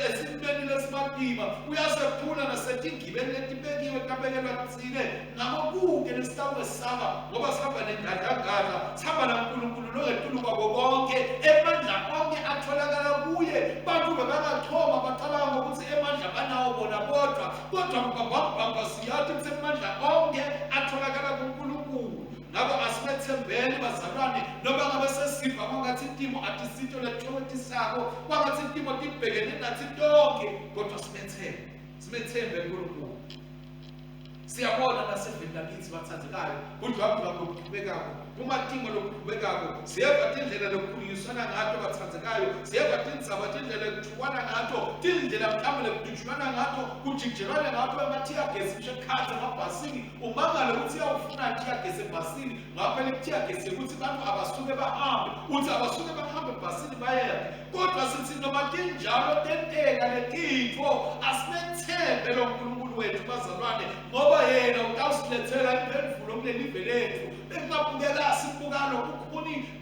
Speaker 1: esimeni lesimatima uyasephula nasetingibeni letibekiwe tabekelwa thine ngakuke lesitawe saba ngoba sihamba nengadagada sihamba naNkulunkulu logetulu kwabo konke emandla onke atholakala kuye. Bantu bebangachoma bacabanga ukuthi emandla banawo bona kodwa mbambamba siyathi ukuthi emandla onke atholakala kuNkulunkulu. Ngabo asimethembeni bazalwane noma ngabe sesiva kwangathi intimo atisito lethokotisako kwangathi intimo tibhekene nathi tonke kodwa simethembe uNkulunkulu. Siyabona naseveni lakithi bathandekayo udlwabu lokuqhubekako umatimo lokuqhubekako siyeva tindlela lokukhulunyiswana ngato bathandekayo siyeva tindzaba tindlela ekuthukwana ngato tindlela mhlawumbe lekudutshulwana ngato kujijelwana ngato emathiyagesi nshekhathe emabhasini umangale ukuthi uyawufuna thiyagesi ebhasini ngaphela ikuthiyagesi ukuthi bantu abasuke bahambe uthi abasuke bahambe ebhasini bayephi. Kodwa sithi noma tinjalo tenteka letintfo asimethembe lo Nkulunkulu wethu bazalwane ngoba yena utawusilethela imphendvulo kulelive lethu. Bekungabukeka sibukalo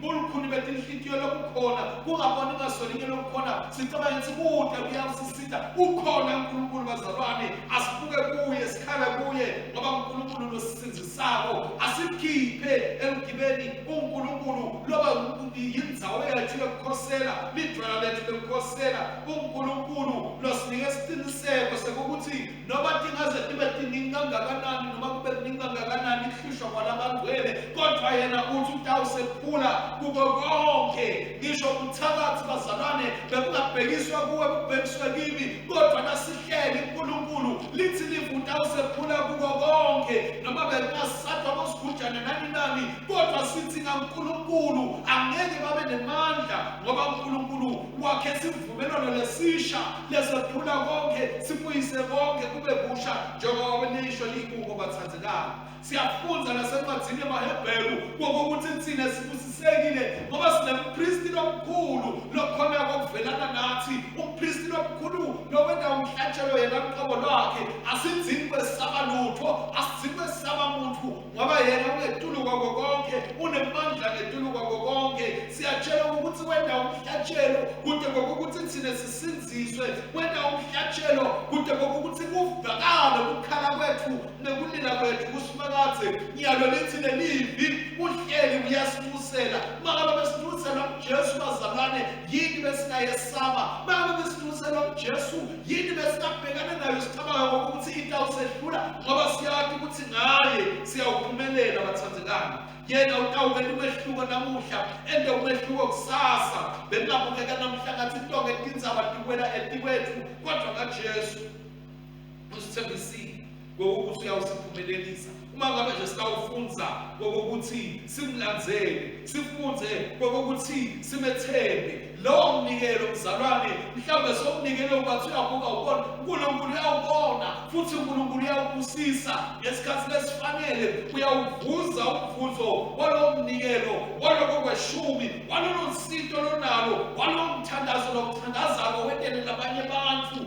Speaker 1: bulukhuni betinhliziyo lokukhona kungaboni ngasolinye lokukhona sicabanga ukuthi kude kuyasisita ukhona uNkulunkulu bazalwane asibuke kuye sikhale kuye ngoba uNkulunkulu losisinzisako asikhiphe emgibeni uNkulunkulu loba yindzawo yethu yokukhosela lidwala lethu lokukhosela uNkulunkulu losinike isiqiniseko sekuthi noma tingaze tibe tiningi kangakanani noma kube kuningi kangakanani ihlushwa kwalabangcwele kodwa yena uthi utawusephula kuko konke. Ngisho kuthakathi bazalwane bekungabhekiswa kuwe kubhekiswe kimi kodwa nasihleli uNkulunkulu lithi livu utawusephula kuko konke noma bekungasathwa bosigujane nani kodwa sithi ngaNkulunkulu angeke babe nemandla ngoba uNkulunkulu wakhe sivumelwano lesisha lesephula konke sibuyise konke kube busha njengoba nisho likuko bathandekayo. Siyafunza nasencwadzini yamaHebheru ngokuthi thina sibusisekile ngoba sinempristi lomkhulu lokhona kokuvelana nathi. Umpristi lomkhulu lowenda umhlatshelo yena uqobo lwakhe asidzingi kwesaba lutho asidzingi kwesaba muntu ngoba yena ungetulu kwako konke unemandla ngetulu kwako konke. Siyatshela ukuthi wenda umhlatshelo kude kokuthi thina sisinziswe wenda umhlatshelo kude kokuthi kuvakale ukukhala kwethu nekulila kwethu kusimaka nyalo lithi lelivi uhleli uyasitusela mangabe besitusela uJesu bazalwane yini besingayesaba mangabe besitusela uJesu yini besingabhekana nayo sicabanga ngokuthi itawusehlula ngoba siyathi ukuthi ngaye siyawuphumelela bathandekani. Yena utawubela umehluko namuhla ende umehluko kusasa bekungabukeka namhla ngathi tonke tindzaba tikwela etikwethu kodwa kaJesu usithembisile kokuthi uyawusiphumelelisa. Uma ngabe nje sitawufunza kokuthi simlandzele, sifunze kokuthi simethembe lowo mnikelo mzalwane, mhlawumbe somnikelo kwathi uyabuka ubona uNkulunkulu uyawubona futhi uNkulunkulu uyawubusisa ngesikhathi lesifanele, uyawuvuza umvuzo walowo mnikelo, waloko kweshumi, walolo sito lonalo, walowo mthandazo lomthandazako wetene labanye abantu,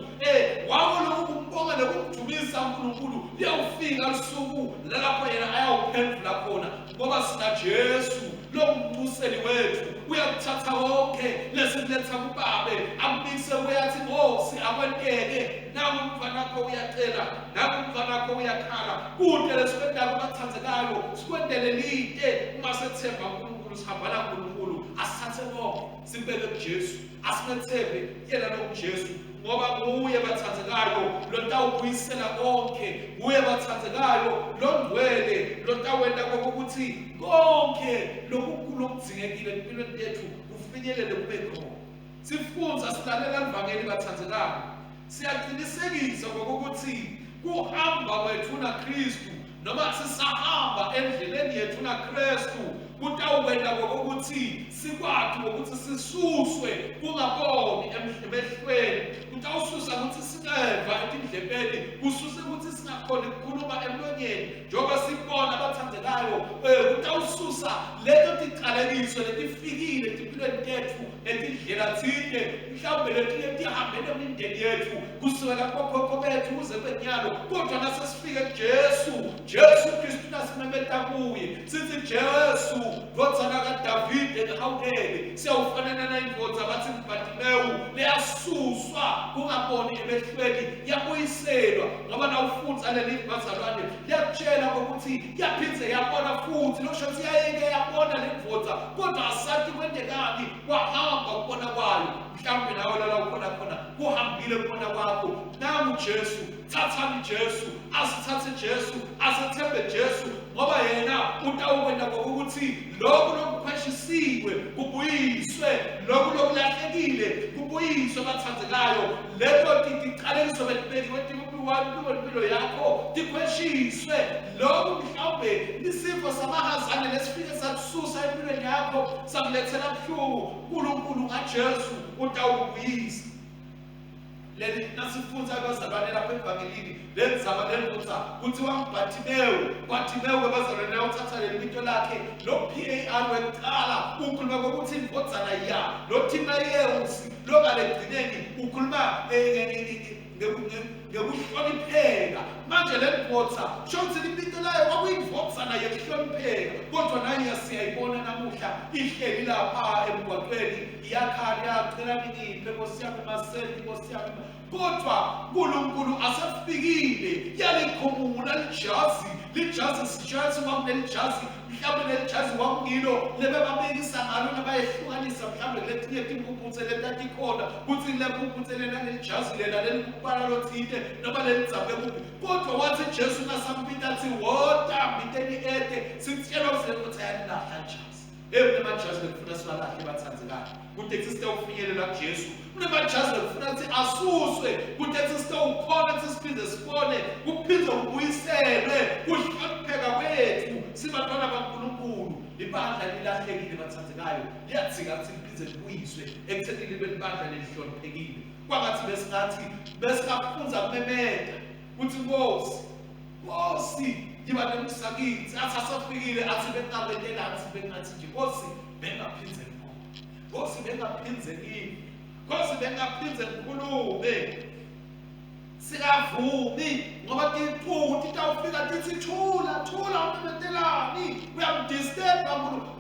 Speaker 1: wako lokhu kumbonga nokumjumisa uNkulunkulu, liyawufika lusuku lalapho yena ayawuphendula khona, ngoba sina Jesu lo mncuseli wethu uyakuthatha konke lesiletha kuBaba akubise uyathi Nkosi akwenteke, nangu umfana wakho uyacela, nangu umfana wakho uyakhala, kude lesikwendayo kubathandzekayo sikwendele lide. Uma sethemba uNkulunkulu sihamba naNkulunkulu, asithathe konke sibeke kuJesu, asimethembe yena lo Jesu, ngoba nguye bathandzekayo lotawubuyisela konke, nguye bathandzekayo londwele lotawenda kokuthi konke lokudingekile empilweni yethu kufinyelele kube khona. Sifunza silalela livangeli bathandzekayo, siyaqinisekisa kokuthi kuhamba kwethu naKristu noma sisahamba endleleni yethu naKristu kutawuwenda kokuthi sikwathi ukuthi sisuswe kungaboni emehlweni, kutawususa ukuthi singeva etindlebeni, kususe ukuthi singakhoni ukukhuluma emlonyeni njengoba sibona abathandzekayo, kutawususa leto tiqalekiso letifikile empilweni tethu etindlela thile mhlawumbe letiye tihambe nemindeni yethu kusukela kokhokho bethu kuze kwenyalo, kodwa nasesifike Jesu Kristu nasimemeta kuye sithi Jesu ndodzana kaDavide ehawukele, siyawufanana nayindvodza bathi uBhatimewu, liyasuswa kungaboni emehlweni, yabuyiselwa. Ngoba nawufunza leli bazalwane liyakutshela ukuthi yaphindze yabona futhi, lokusho ukuthi yayike yabona lendvodza kodwa asathi kwendekani, kwahamba ukubona kwayo. Mhlawumbe nawe lala ukhona khona kuhambile ukubona kwakho, nangu Jesu, thathani Jesu, asithathe Jesu, asithembe Jesu, ngoba yena utawukwenda kokuthi lokhu lokukhweshisiwe kubuyiswe, lokhu lokulahlekile kubuyiswe bathandzekayo, leto tiqalekiso betibekiwe impilo yakho tikhweshiswe, lokhu mhlawumbe isifo samahazane lesifike sakususa empilweni yakho sakulethela buhlungu, uNkulunkulu ngaJesu utawubuyisa. Leli nasifunza abazalwane lapha evangelini lenzaba lendvodza kuthiwa uBhatimewu abazalwane uthatha lempilo lakhe lo PAR wekuqala ukhuluma kokuthi indvodzana ya lo Timayeusi lokalegcineni ukhuluma ngekuhlonipheka. Manje lendvodza shothi impilo layo kwakuyindvodzana yekuhlonipheka, kodwa naye siyayibona namuhla ihleli lapha emgwaqweni iyakhala iyacela ngiphe Nkosi yami masenti, Nkosi yami, kodwa uNkulunkulu asafikile yalikhumula lijazi sijazi wakulelijazi, mhlawumbe lelijazi wakungilo lebebabekisa ngalo nabayehlukanisa mhlawumbe letinye timpuphutse letatikhona kutsi lempuphutse lena lelijazi lena lelikubala lothile noma lelidzabe kuphi, kodwa wathi Jesu nasambita athi woda mbiteni ete sitshela ukuthi ayalilahla ijazi. Kunemajazi lekufuna siwalahle bathandzekayo, kutethi sitawufinyelela kuJesu. Kunemajazi lekufuna ukuthi asuswe, kutethi sitawukhona ukuthi siphinde sibone kuphinde kubuyiselwe kuhlonipheka kwethu sibantwana bakaNkulunkulu. Ibandla lilahlekile bathandzekayo, liyathika ukuthi liphinde libuyiswe ekutheni libe libandla lelihloniphekile. Kwangathi besingafunza kumemeta kuthi Nkosi yiba nemsakithi, athi asafikile athi bengakwendela athi bengathi nje Nkosi bengaphindze ngqo, Nkosi bengaphindze kimi, Nkosi bengaphindze ngikhulume, sikavumi ngoba tiphungu titawufika tithi thula umemetelani, uyamdisturba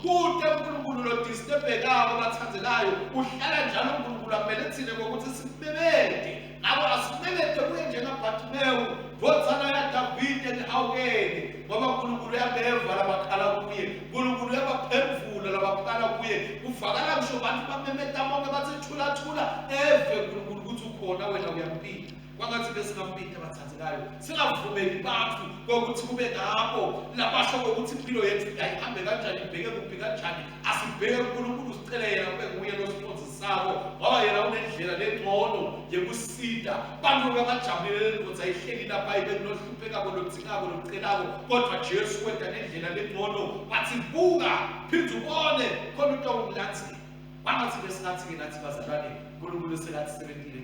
Speaker 1: kude uNkulunkulu lo disturbekako bathandzekayo uhlala njalo uNkulunkulu amele thine ngokuthi simemete, ngabo asimemete kuye njengaBhatimewu ndodzana yaDavide lihawukele, ngoba uNkulunkulu uyabeva labakhala kuye, uNkulunkulu uyabaphendvula labakhala kuye. Kuvakala ngisho bantu bamemeta bonke bathi thula eve uNkulunkulu ukuthi ukhona wena uyampila. Kwangathi besingabhida abathandekayo singavumeli bathu kokuthi kube ngabo labasho ukuthi impilo yethu ayihambe kanjani ibheke kuphi kanjani asibheke uNkulunkulu sicele yena kube nguye losifundisako ngoba yena unendlela lengcono yekusida bantu bangajabulele lenkonzo ayihleli lapha ibe kunohlupheka lokudzingako lokucelako kodwa Jesu wenda nendlela lengcono wathi buka phinda ubone khona into omlandzi kwangathi besingathi-ke nathi bazalwane uNkulunkulu sekathi sebentile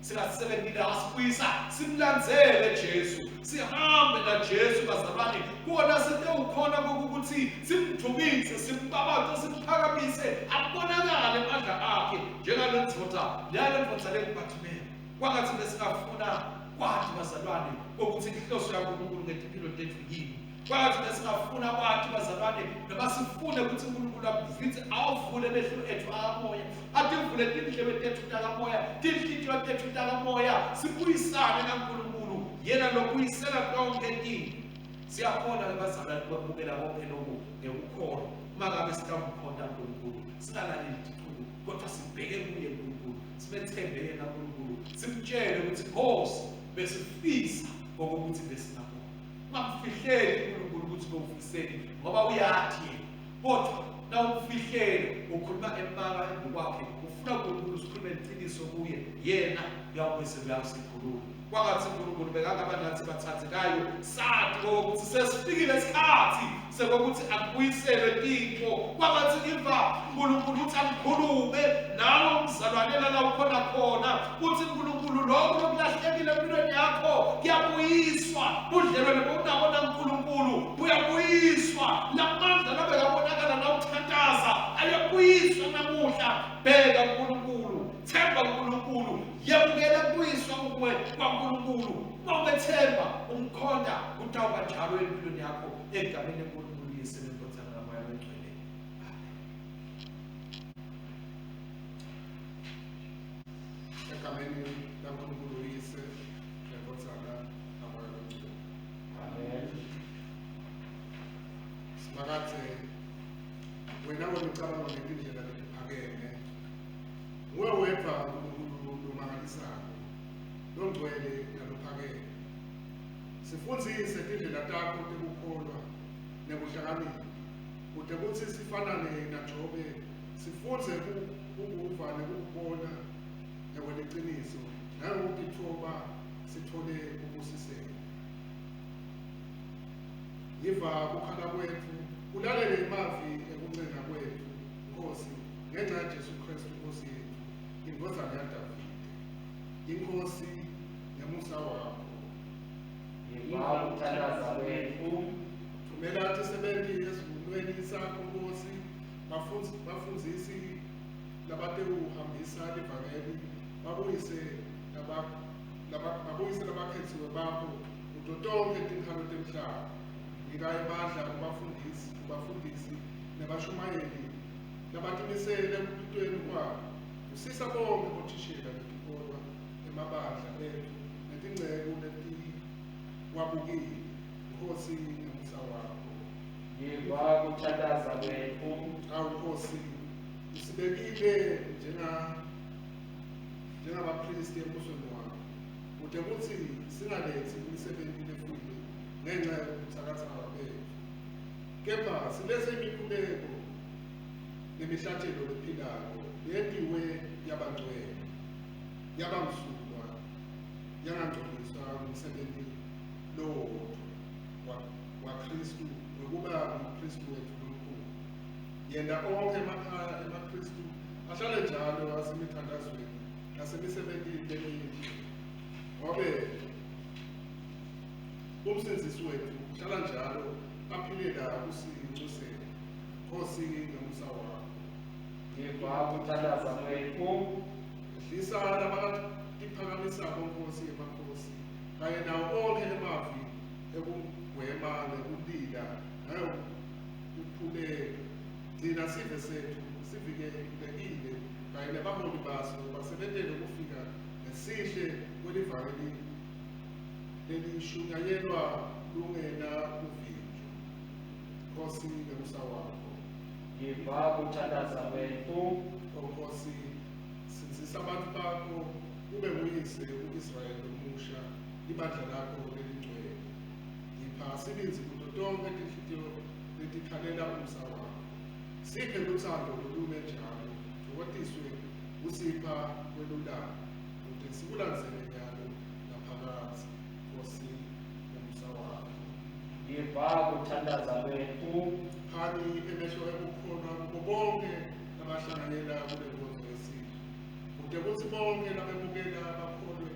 Speaker 1: sikasebenzile asifuyisa simlandzele Jesu sihambe naJesu bazalwane kuona sitewukhona kokuthi simdumise simbabaze simphakamise abonakale amandla akhe njengalendvodza lemphathumeyo kwangathi besingafuna kwathi bazalwane kokuthi inhloso yaNkulunkulu ngempilo tethu yini kwangathi besingafuna kwathi bazalwane noma sifune ukuthi uNkulunkulu akuvitse awuvule amehlo ethu akamoya ativule tindlebe tethu takamoya tinhliziyo tethu takamoya sibuyisane kaNkulunkulu yena lokuyisela konke into siyakhona bazalwane ukubukela konke lokhu ngekukholwa uma ngabe sitamkhonda uNkulunkulu singalaleli tithulu kodwa sibheke kuye uNkulunkulu sibethembe yena uNkulunkulu simtshele ukuthi Nkosi besifisa ngokuthi besinabo ungamfihleli uNkulunkulu ukuthi bewufiseni ngoba uyathi kodwa na umfihlelo ukhuluma emanga ngokwakhe ufuna uNkulunkulu sikhulume iqiniso kuye yena uyawubese uyasikhuluma kwangathi uNkulunkulu bekangaba nathi bathandekayo sathi ukuthi sesifikile isikhathi sekuthi akubuyiselwe into kwangathi iva uNkulunkulu uthi akukhulume nawe umzalwane la ukhona khona uthi uNkulunkulu lokho lokulahlekile empilweni yakho kuyabuyiswa budlelwane bobunabona uNkulunkulu buyabuyiswa lamandla labekabonakala nawuthandaza ayabuyiswa namuhla bheka uNkulunkulu themba uNkulunkulu yamukela kubuyiswa kuwe kwaNkulunkulu mawethemba umkhonda utawuba njalo empilweni yakho egameni leNkulunkulu yesebenza ngamoya wengcwele
Speaker 2: egameni laNkulunkulu uyise leNkodzana namoya wengcwele amen. Simakathe wena ucabango ngendlela lephakeme nguwe wedwa uNkulunkulu lomangalisayo longcwele nalophakeme sifundise indlela takho tekukholwa nekuhlakanipha kude kuthi sifanane naJobe sifunze ukuva nekubona nekweliciniso nangokuthoba sithole ubusiseko yiva kukhala kwethu ulalele imavi ekuncenga kwethu Nkosi ngenxa kaJesu Kristu Nkosi yethu indodana kaDavide inkosi ngemusa wakho
Speaker 4: yiva ukuthandaza kwethu
Speaker 2: thumela tisebenti esivulweni sakho Nkosi bafundzisi labatewuhambisa livangeli babuyise labakhetsiwe bakho kuto tonke tinkhalo temhlaba nika emandla kubafundisi nebashumayeli labatimisele ekupitweni kwabo usisa bonke bothishela netikolwa emabandla ethu netingcebo letiwabukile Nkosi ngemusa wakho
Speaker 4: yiva ukuthandaza kwethu
Speaker 2: awu Nkosi usibekile njengabapristi embusweni wakho kude kuthi singalethi imisebenzi lefile ngenxa yokuthakathaka bethu kepha silethe imikhuleko nemihlatshelo lephilayo yetiwe yabangcwele yabamsulwa yangangcoliswa ngumsebenzi lowodwa waKristu ngokuba uKristu wethu omkhulu yena onke emakhaya emaKristu ahlale njalo asemithandazweni nasemisebenzini emihle ngobe umsindisi wethu uhlala njalo aphile la kusincusela Nkosi ngemusa wakho
Speaker 4: yiva ukuthandaza kwethu
Speaker 2: dlisa labatiphakamisako Nkosi emakhosi kanye nawo onke emavi ekugwema nekulila nayo kuphuleka gcina sive sethu sivikelekile kanye nebaholi baso basebentele ukufika nesihle kwelivangeli lelishunyayelwa lungena uvinjo Nkosi ngemusa wakho
Speaker 4: yiva ukuthandaza kwethu
Speaker 2: Nkosi sinzisa abantu bakho ube nguyise u-Israyeli omusha ibandla lakho eligcwele. Yipha sibizi kuzo tonke tinhlitiyo letikhalela umsa wakho. Siphe luthando lolume njalo, thokotiswe usipha kwelulama, ukuze sikulandzele njalo naphakade, Nkosi umsa wakho.
Speaker 4: Yiva ukuthandaza kwethu.
Speaker 2: Phani emehlo ekukholwa kubo bonke abahlanganyela kule nkonzo yesizwe, kude kuthi bonke labemukela bakholwe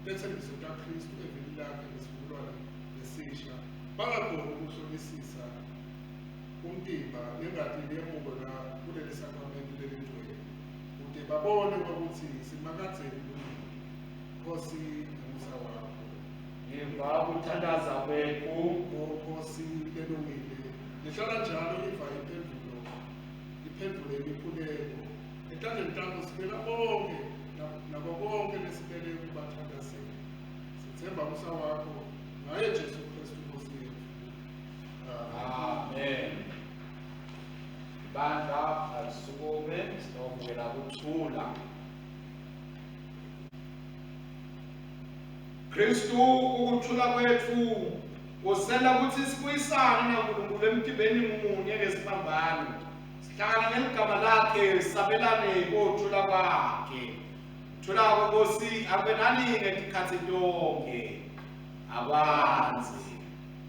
Speaker 2: lethembiso kaKristu eveni lakhe ngesivumelwano esisha bangakhoni ukuhlolisisa umtimba nengadi lemuko la kuleli sakramenti leligcwele, kude babone ukuthi simakadzeni kuleli. Nkosi umusa wakho.
Speaker 4: Yiva ukuthandaza kwethu.
Speaker 2: Nkosi elungile, lihlala njalo iva iphendule imikhuleko etandleni takho sibeka bonke nabo bonke lesibele kubathandazeli. Sithemba umusa wakho ngaye Jesu Kristu Nkosi yethu.
Speaker 4: Amen. Ibandla alisukume sinovukela kuthula.
Speaker 1: Kristu ukuthula kwethu kusenda ukuthi sibuyisane naNkulunkulu emtimbeni munye ngesiphambano. Sihlangana ngeligama lakhe sabelane ngokuthula kwakhe. Thula Nkosi akubenaninge tikhathi tonke. Akwanzi.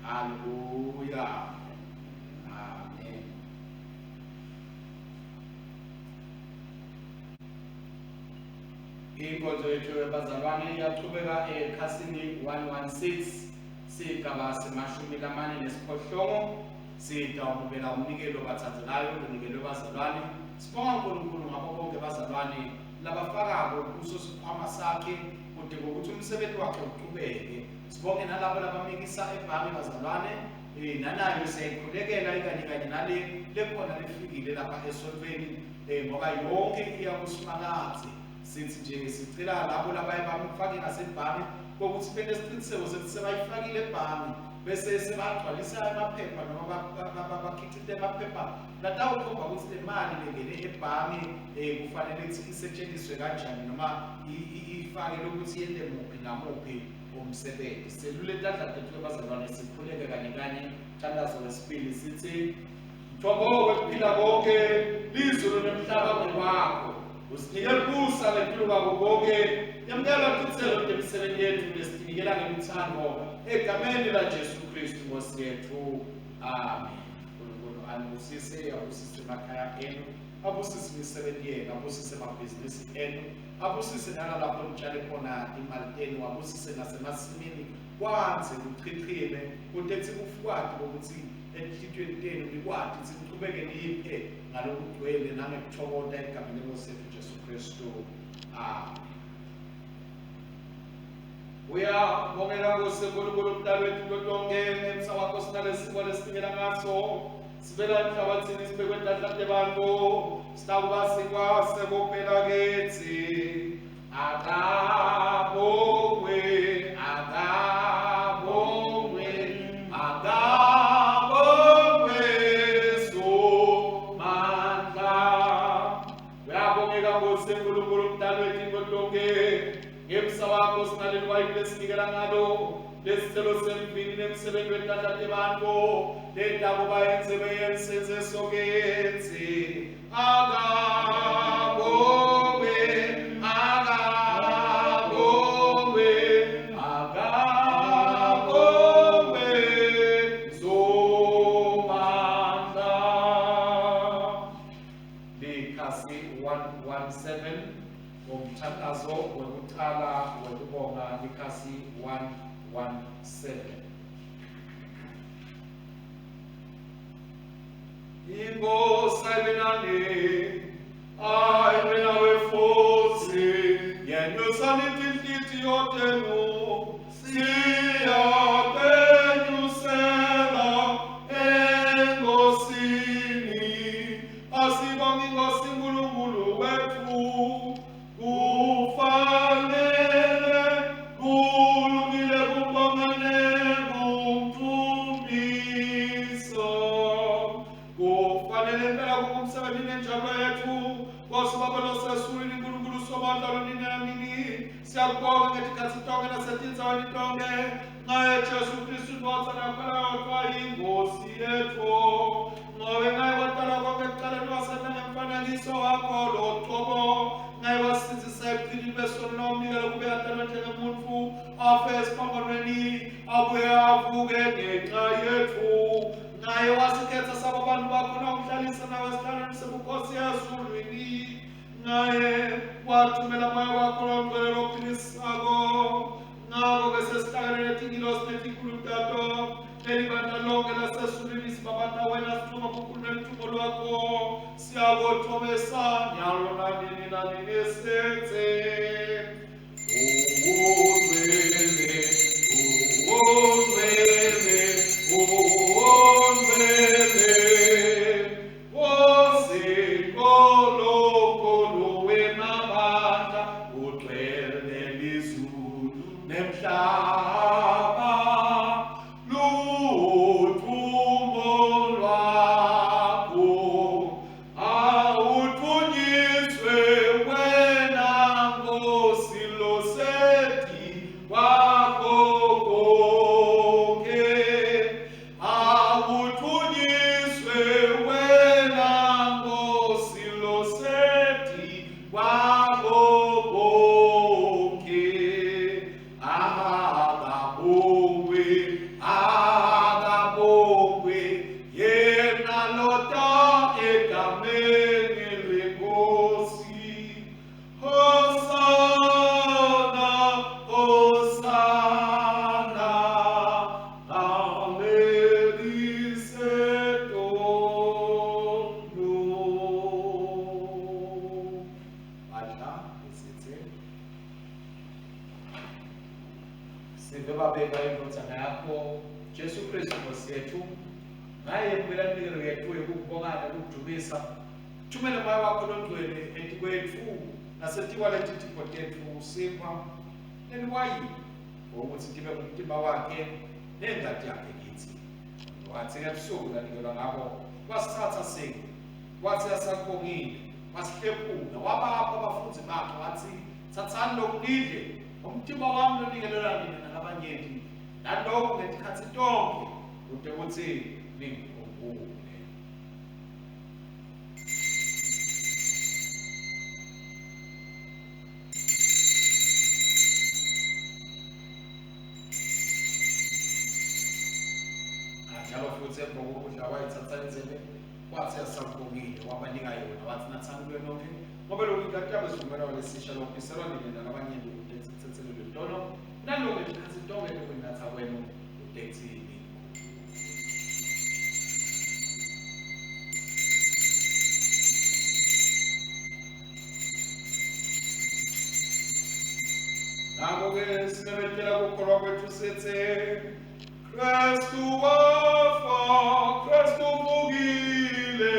Speaker 1: Haleluya. Amen. Inkonzo yethu yabazalwane iyaqhubeka ekhasini 116 sigaba semashumi lamane nesiphohlongo. Sidawubela umnikelo bathandzelayo umnikelo bazalwane. Sibonga uNkulunkulu ngabo bonke bazalwane labafakako kuso sikhwama sakhe kude ngokuthi umsebenzi wakhe uqhubeke. Sibonge nalabo labamikisa ebhange bazalwane nanayo siyayikhulekela ikanye nale lekhona lefikile lapha esolveni ngoba yonke iyakusimakathe. Sithi nje sicela labo labaye bamfake ngasebhange kokuthi bene isiqiniseko sokuthi sebayifakile ebhange bese sebagcwalisa amaphepha noma bakhicite amaphepha latawukhomba ukuthi le mali lengene ebhange kufanele ukuthi isetshenziswe kanjani noma ifake lokuthi yende muphi namuphi umsebenzi. Selule tandla tethu bazalwane sikhuleke kanye thandazo lesibili sithi Mthombo wephila konke lizulu nemhlaba ngokwakho. Usinikele kusa lempilo kwakho konke. Yamukela titselo temisebenzi yethu lesinikela ngemithando egameni la Jesu Kristu Nkosi yethu. Amen. UNkulunkulu anibusise, abusise emakhaya enu, abusise imisebenzi yenu, abusise amabhizinisi enu, abusise nalapho nitshale khona imali enu, abusise nasemasimini kwanze kuchichime kude kuthi kufukwadi ukuthi enhlitweni tenu nikwadi ukuthi niqhubeke niyiphe ngalokugcwele nangekuthokota egameni lenkosi yethu Jesu Kristu. Amen. Uyabongela Nkosi uNkulunkulu umdali wethu konke emsa wakho sinalesimo lesinikela ngaso sibela emhlabathini sibekwe entandla tebantu sitawuba sikwase kuphela kithi akabongwe somandla. Uyabongeka Nkosi uNkulunkulu umdali wethu konke ngemsa wakho sinalelwayo lesinikela ngalo lesicelo semvini nemsebenzi wentandla tebantu lendabo bayenze beyensenze sokethi akabongwe somandla. Likhasi 117 umthandazo wekuqala wekubonga likhasi 117. Inkosi ayibenani ayibenawe futhi yenyusani tinhlitiyo tenu siyabenyusela enkosini. Asibonge Nkosi Nkulunkulu wethu kufanele kulungile kubonga nekumthumisa. Kufanele impela kumsebenzi nenjalo yethu Nkosi Baba losesulwini Nkulunkulu somandla lonini namini Siyakubonga ngetikhathi tonke nasetindzaweni tonke. Ngaye Jesu Kristu notsanakala kwa ingosi yethu. Ngobe ngaye kwatala konke ekuqaleni wasenta ngemfanekiso wakho loqobo. Ngaye wasinzisa ebuqilini besono lomnikelo kube atalwa njengemuntfu afe esiphambanweni abuye avuke ngenxa yethu. Ngaye wasikhetha sabo bantu bakho nokuhlalisa nawe esihlalweni sebukhosi ezulwini. Ngaye wathumela moya wakho lomngcwele lophilisayo. Ngakho-ke sesihlangane netingilosi netikhulu tato nelibandla lonke lasezulwini sibabanda wena sithuma kukhuluma elithubo lwakho. Siyakothobesa nyalo nanini nanini senze. Ungcwele, ungcwele, ungcwele. Osikolo wenamandla ugcwele izulu nemhlaba. Luthumbo lwakho awuthunyiswe wena Nkosi losethi wakho konke. Awuthunyiswe wena Nkosi losethi wakho konke. Akabongwe, akabongwe yena loda egameni lenkosi. Hosana, Hosana, amelisetolo. Badla, besitse. Sive babeka indothana yakho Jesu Kristu Nkosi yethu. Ngaye embelaniro yethu yokubongana ukudumisa. Thumela moya wakho longcwele etikwethu nasetiwalethithipho tethu usikwa neliwayini ngokuthi tibe umtimba wakhe nengadi yakhe kithi. Wathi ebusuku lanikelwa ngabo wasithatha senge wathi asakubongile wasihlephula wabapha abafundi bakhe wathi thathani lokhu nidle umtimba wami lonikelelwa nina nalabanyenti nalokhu ngetikhathi tonke kude kuthi ningikhumbule. Njalo futhi emva kokudla wayithatha inzebe wathi asakubongile wabanika yona wathi nathani kuyo nonke ngoba lokhu ikati yabo isivumelwano lesisha lokubhiselwa nina nalabanyenti kude kuthethelelwe ntono nalokhu ngetikhathi tonke lokunatha kwenu kude kuthini. Ngakho-ke simemethela kukholwa kwethu sithi Kristu wafa, Kristu uvukile,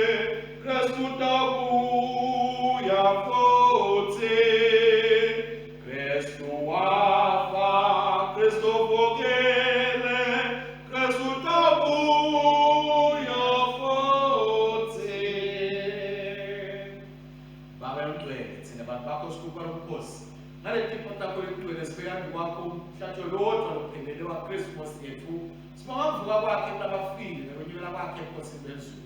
Speaker 1: Kristu udabuya futhi. Kristu wafa, Kristu uvukile, Kristu udabuya futhi. Baba yomgcwele, thina bantu bakho sikupha ubukhosi. Ngaletiphonto takho legcwele sibekani kwakho umhlatshelo lodwa lophelele waKristu Nkosi yethu. Sibangavuka kwakhe nabafile nokonyela kwakhe enkosini bezulu.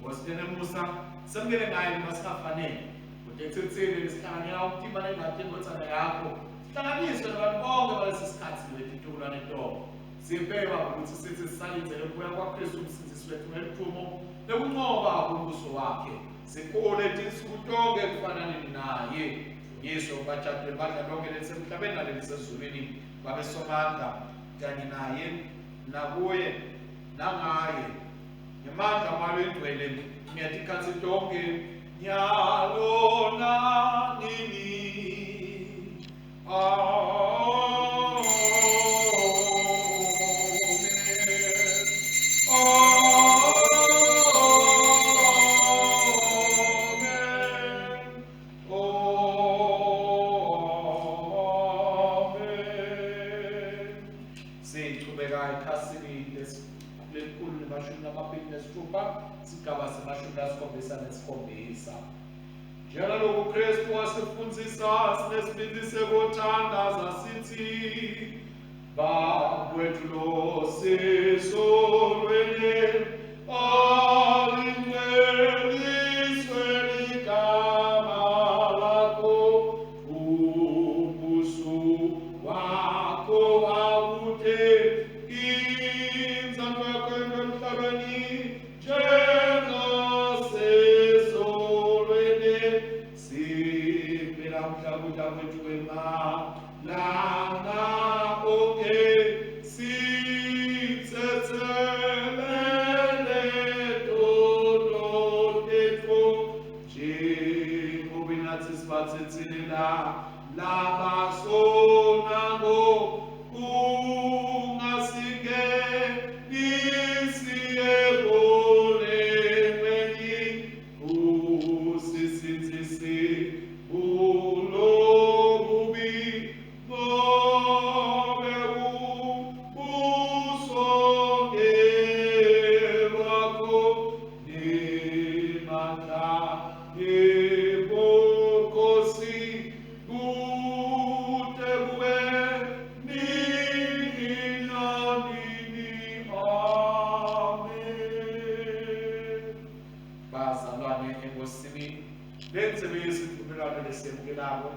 Speaker 1: Ngositene Musa semukele ngaye noma singafanele. Kude ekuthetheni lesihlanganyela umtimba nengadi yendothana yakho. Sihlanganiswe nabantu bonke balesi sikhathi letitukulwane ntobo. Siyibheka ukuthi sithi sisalindele ukubuya kwaKristu umsindisi wethu ngeliphumo lokunqoba umbuso wakhe. Sikhule insuku tonke kufananeni naye. Yesu bajabule badla lonke lesemhlabeni nalelisezulwini babesomandla kanye naye nakuye nangaye ngemandla malo engcwele ngetikhathi tonke nyalo nanini. Njengalokhu uKristu wasifundzisa sinesibindise kuthandaza sithi Bawethu lo sisolweni alingcweliswe ligama lakho ubuso wakho awude inzalo yakho emhlabeni njengasesolweni siphela umhlaba wethu wemalanga oke sithethelele dodotethu njengoba nathi sibathethelela labasonabo ungasingenisi ebolekweni usisinzise ulobubi ngobe ubusongelwakho nemandla ebukhosi kude kube nini nanini. Amen. Bazalwane enkosini, lenziwe isivumelwano lesemukelayo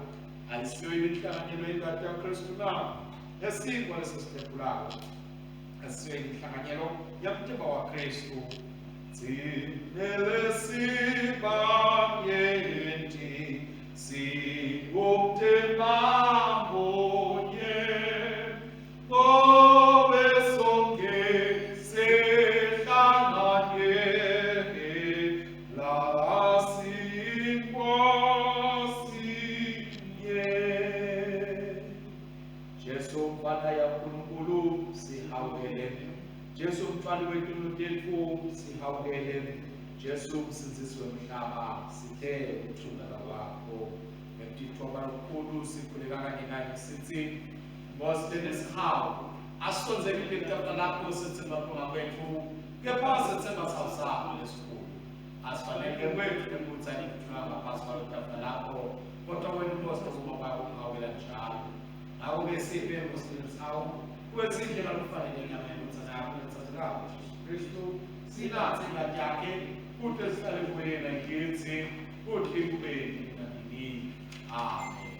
Speaker 1: ayisiyo imihlanganyelo yendoda yaKristu na esikwa lesesiphefulayo asiyo imihlanganyelo yamthemba waKristu zimele sibanyenti singumthemba munye ngobe sonke sehlanganye Jesu mfana ya Nkulunkulu sihawukelele. Jesu mfana wethu tetfu sihawukelele. Jesu msinzisi wemhlaba sithe ukuthula kwakho. Ngithoba kakhulu sikhuleka kanye kanye sithi Mose nesihawu asonzekile itafula lakho sithemba khona kwethu kepha sithemba sawusapho lesikhulu. Asifanele kwethu embuthani kuthula ngaphansi kwetafula lakho kodwa wena Mose kuba ungawela njalo. Ngakho-ke siphe enkosini sawo kwezindlela kufanele nyama yenkosi yakho lethathekayo Jesu Kristu sinathe ingadi yakhe futhi sihlale kuyena kithi futhi kube nina nini. Amen.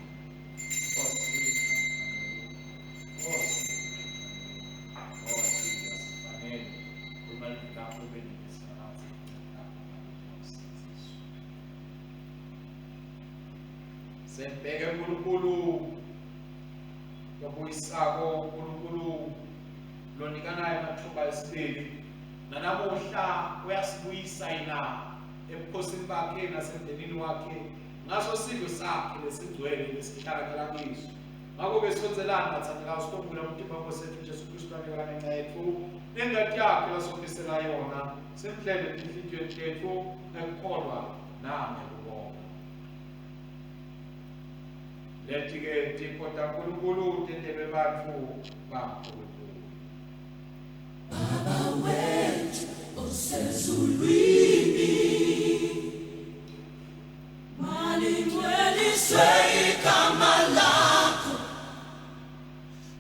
Speaker 1: Sembeke uNkulunkulu yobuyisako uNkulunkulu lonikanayo amathuba esibili nanamuhla uyasibuyisa yena ebukhosini bakhe nasemndenini wakhe ngaso sidlo sakhe lesigcwele lesihlakanyela kiso. Ngakho-ke sonzelani bathandekayo sikhumbule umthimba wenkosi yethu Jesu Kristu anikela ngenxa yethu nengadi yakhe lasofisela yona simhlele enhliziyweni yethu ekukholwa nangekubonga. Lethi-ke tipota Nkulunkulu tendelwe bantfu baNkulunkulu.
Speaker 5: Baba wethu osezulwini, malingcweliswe igama lakho.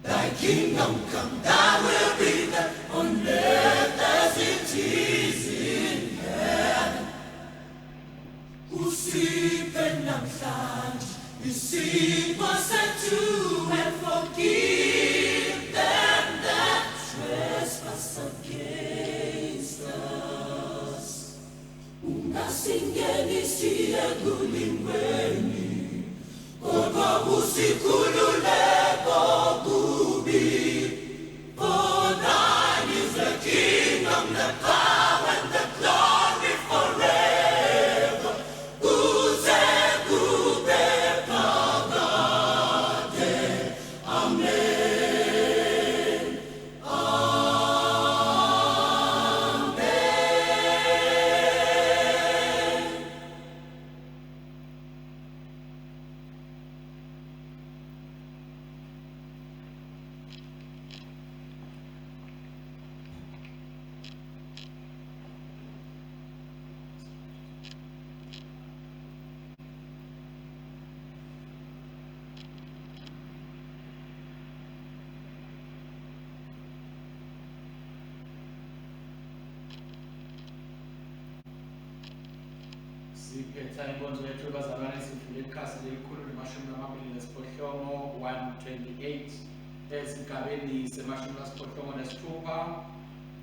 Speaker 5: Thy kingdom come, thy will be done on earth as it is in heaven. Usiphe namhlanje isipho sethu and forgive them that trespass against us. Ungasingenisi ekulingweni, kodwa usikhululeko kubi. For thine is the kingdom, the power, and the glory forever. Kuze kube phakade. Amen. Amen.
Speaker 1: Siphetha inkonzo yethu bazalwane sivule ikhasi lelikhulu nemashumi amabili nesiphohlongo 128 esigabeni semashumi asiphohlongo nesithupha.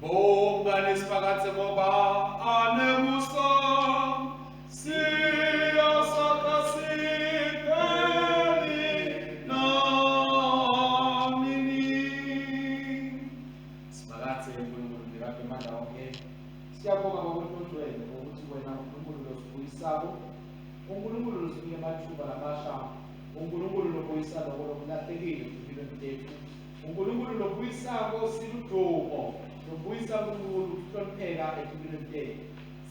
Speaker 1: Bonga nesifakaze ngoba anemusa siyasaka sipheli namini. Sifakaze uNkulunkulu ndikaphe amandla wonke.
Speaker 4: Siyabonga ngokuhlonzweni ukuthi wena uNkulunkulu losibuyisako, uNkulunkulu losipha amathuba lamasha, uNkulunkulu lobuyisako lokulahlekile empilweni zethu, uNkulunkulu lobuyisako siludumo, lobuyisako ukuhlonipheka empilweni zethu.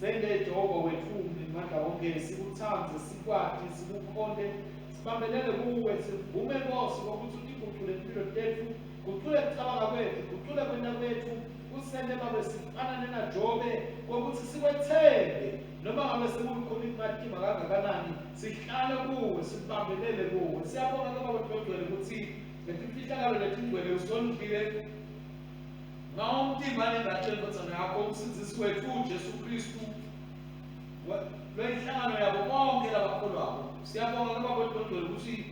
Speaker 4: Sende Jehova wethu amandla wonke sikuthanze, sikwati, sikukhonde, sibambelele kuwe, sivume Nkosi ngokuthi ugucule impilo zethu, gucule ukucabanga kwethu, gucule kwenta kwethu. Usende babe sifanane naJobe ngokuthi sikwethembe noma ngabe sekukhona imatima kangakanani sihlale kuwe sibambelele kuwe. Siyabonga ngoba wethu ukuthi letimfihlakalo letingcwele usondlile ngawo umtimani ngatheni nkotsana yakho umsindisi wethu uJesu Kristu lwenhlangano yabo bonke labakholwako. Siyabonga ngoba wethu ukuthi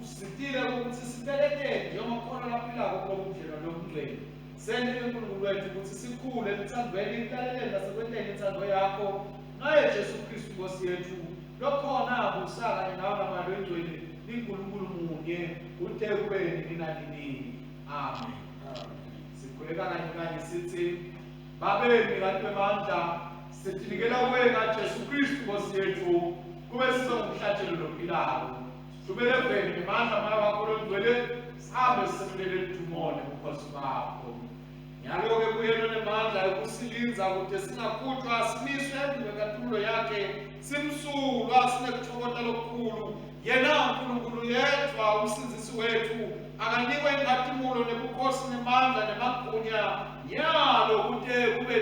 Speaker 4: usitile ukuthi sibelekele njengomakholwa laphilako kulo budlelwano lobungcwele. Sende uNkulunkulu wethu ukuthi sikhule emthandweni, imlaleleni nasekwenteni inthando yakho ngaye Jesu Kristu Nkosi yethu. Lokhona busaka nawe namalo engcwele uNkulunkulu munye uthe kube nini. Amen. Sikhuleka kanye sithi babemi kanti bemandla sithinikela kuwe kaJesu Kristu Nkosi yethu kube sizongumhlatshelo lophilayo. Sibele veni ngemandla maya wakho longcwele sihambe sisekulele lidumone bukhosi bakho. Nyalo-ke kuyena nemandla yokusilinza kude singakhutshwa simiswe endlebekatulo yakhe simsulwa sinekuthokota lokukhulu. Yena uNkulunkulu yedwa umsindisi wethu akanikwe inkazimulo nebukhosi nemandla nemagunya nyalo kude kube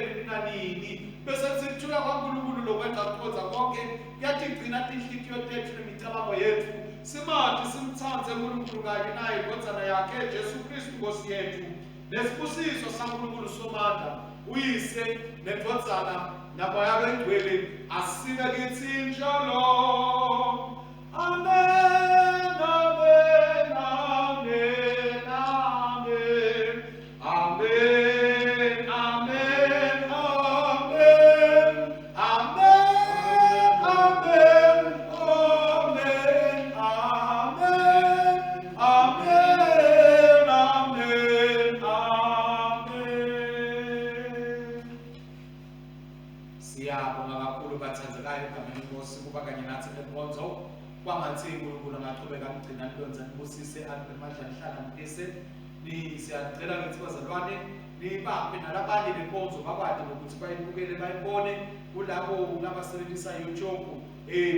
Speaker 4: nini. Bese sithula kwaNkulunkulu lokwenza kukhonza konke kuyatigcina tinhliziyo tethu nemicabango yethu. Simathi simthandze uNkulunkulu kanye naye indodzana yakhe Jesu Kristu Nkosi yethu. Nesibusiso saNkulunkulu somandla uyise nendodzana namoya wengcwele asibe kithi njalo. Amen, amen, amen, amen, amen, amen, amen, amen, amen, amen, amen, amen. Siyabonga kakhulu bathandzekayo egameni Nkosi kuba kanye nathi lenkonzo. Kwangathi uNkulunkulu angaqhubeka amgcina nilonze nibusise abe amandla nihlakaniphise. Siyacela ukuthi bazalwane nibaphe nalabanye lenkonzo bakwade ukuthi bayibukele bayibone kulabo labasebenzisa YouTube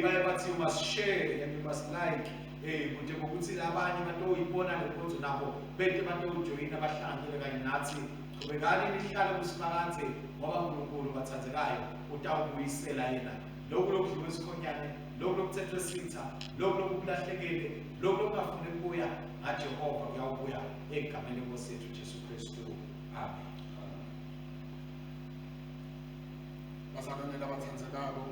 Speaker 4: baye bathi you must share and you must like kude ngokuthi labanye abantu oyibona lenkonzo nabo bete abantu ojoyina bahlangene kanye nathi. Qhubekani nihlale kusimakanze ngoba uNkulunkulu bathandzekayo utawubuyisela yena lokhu lokudlula isikhonyane, lokhu lokuthethwe sitha, lokhu lokulahlekele, lokhu lokungafuni kuya ngaJehova kuyawubuya egameni lenkosi yethu Jesu Kristu. Amen.
Speaker 2: Bazalwane labathandzekako,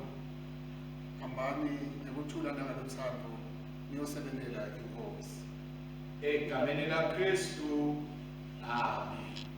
Speaker 2: hambani ngekuthula nangalothando niyosebenela inkosi
Speaker 1: Egameni laKristu. Amen.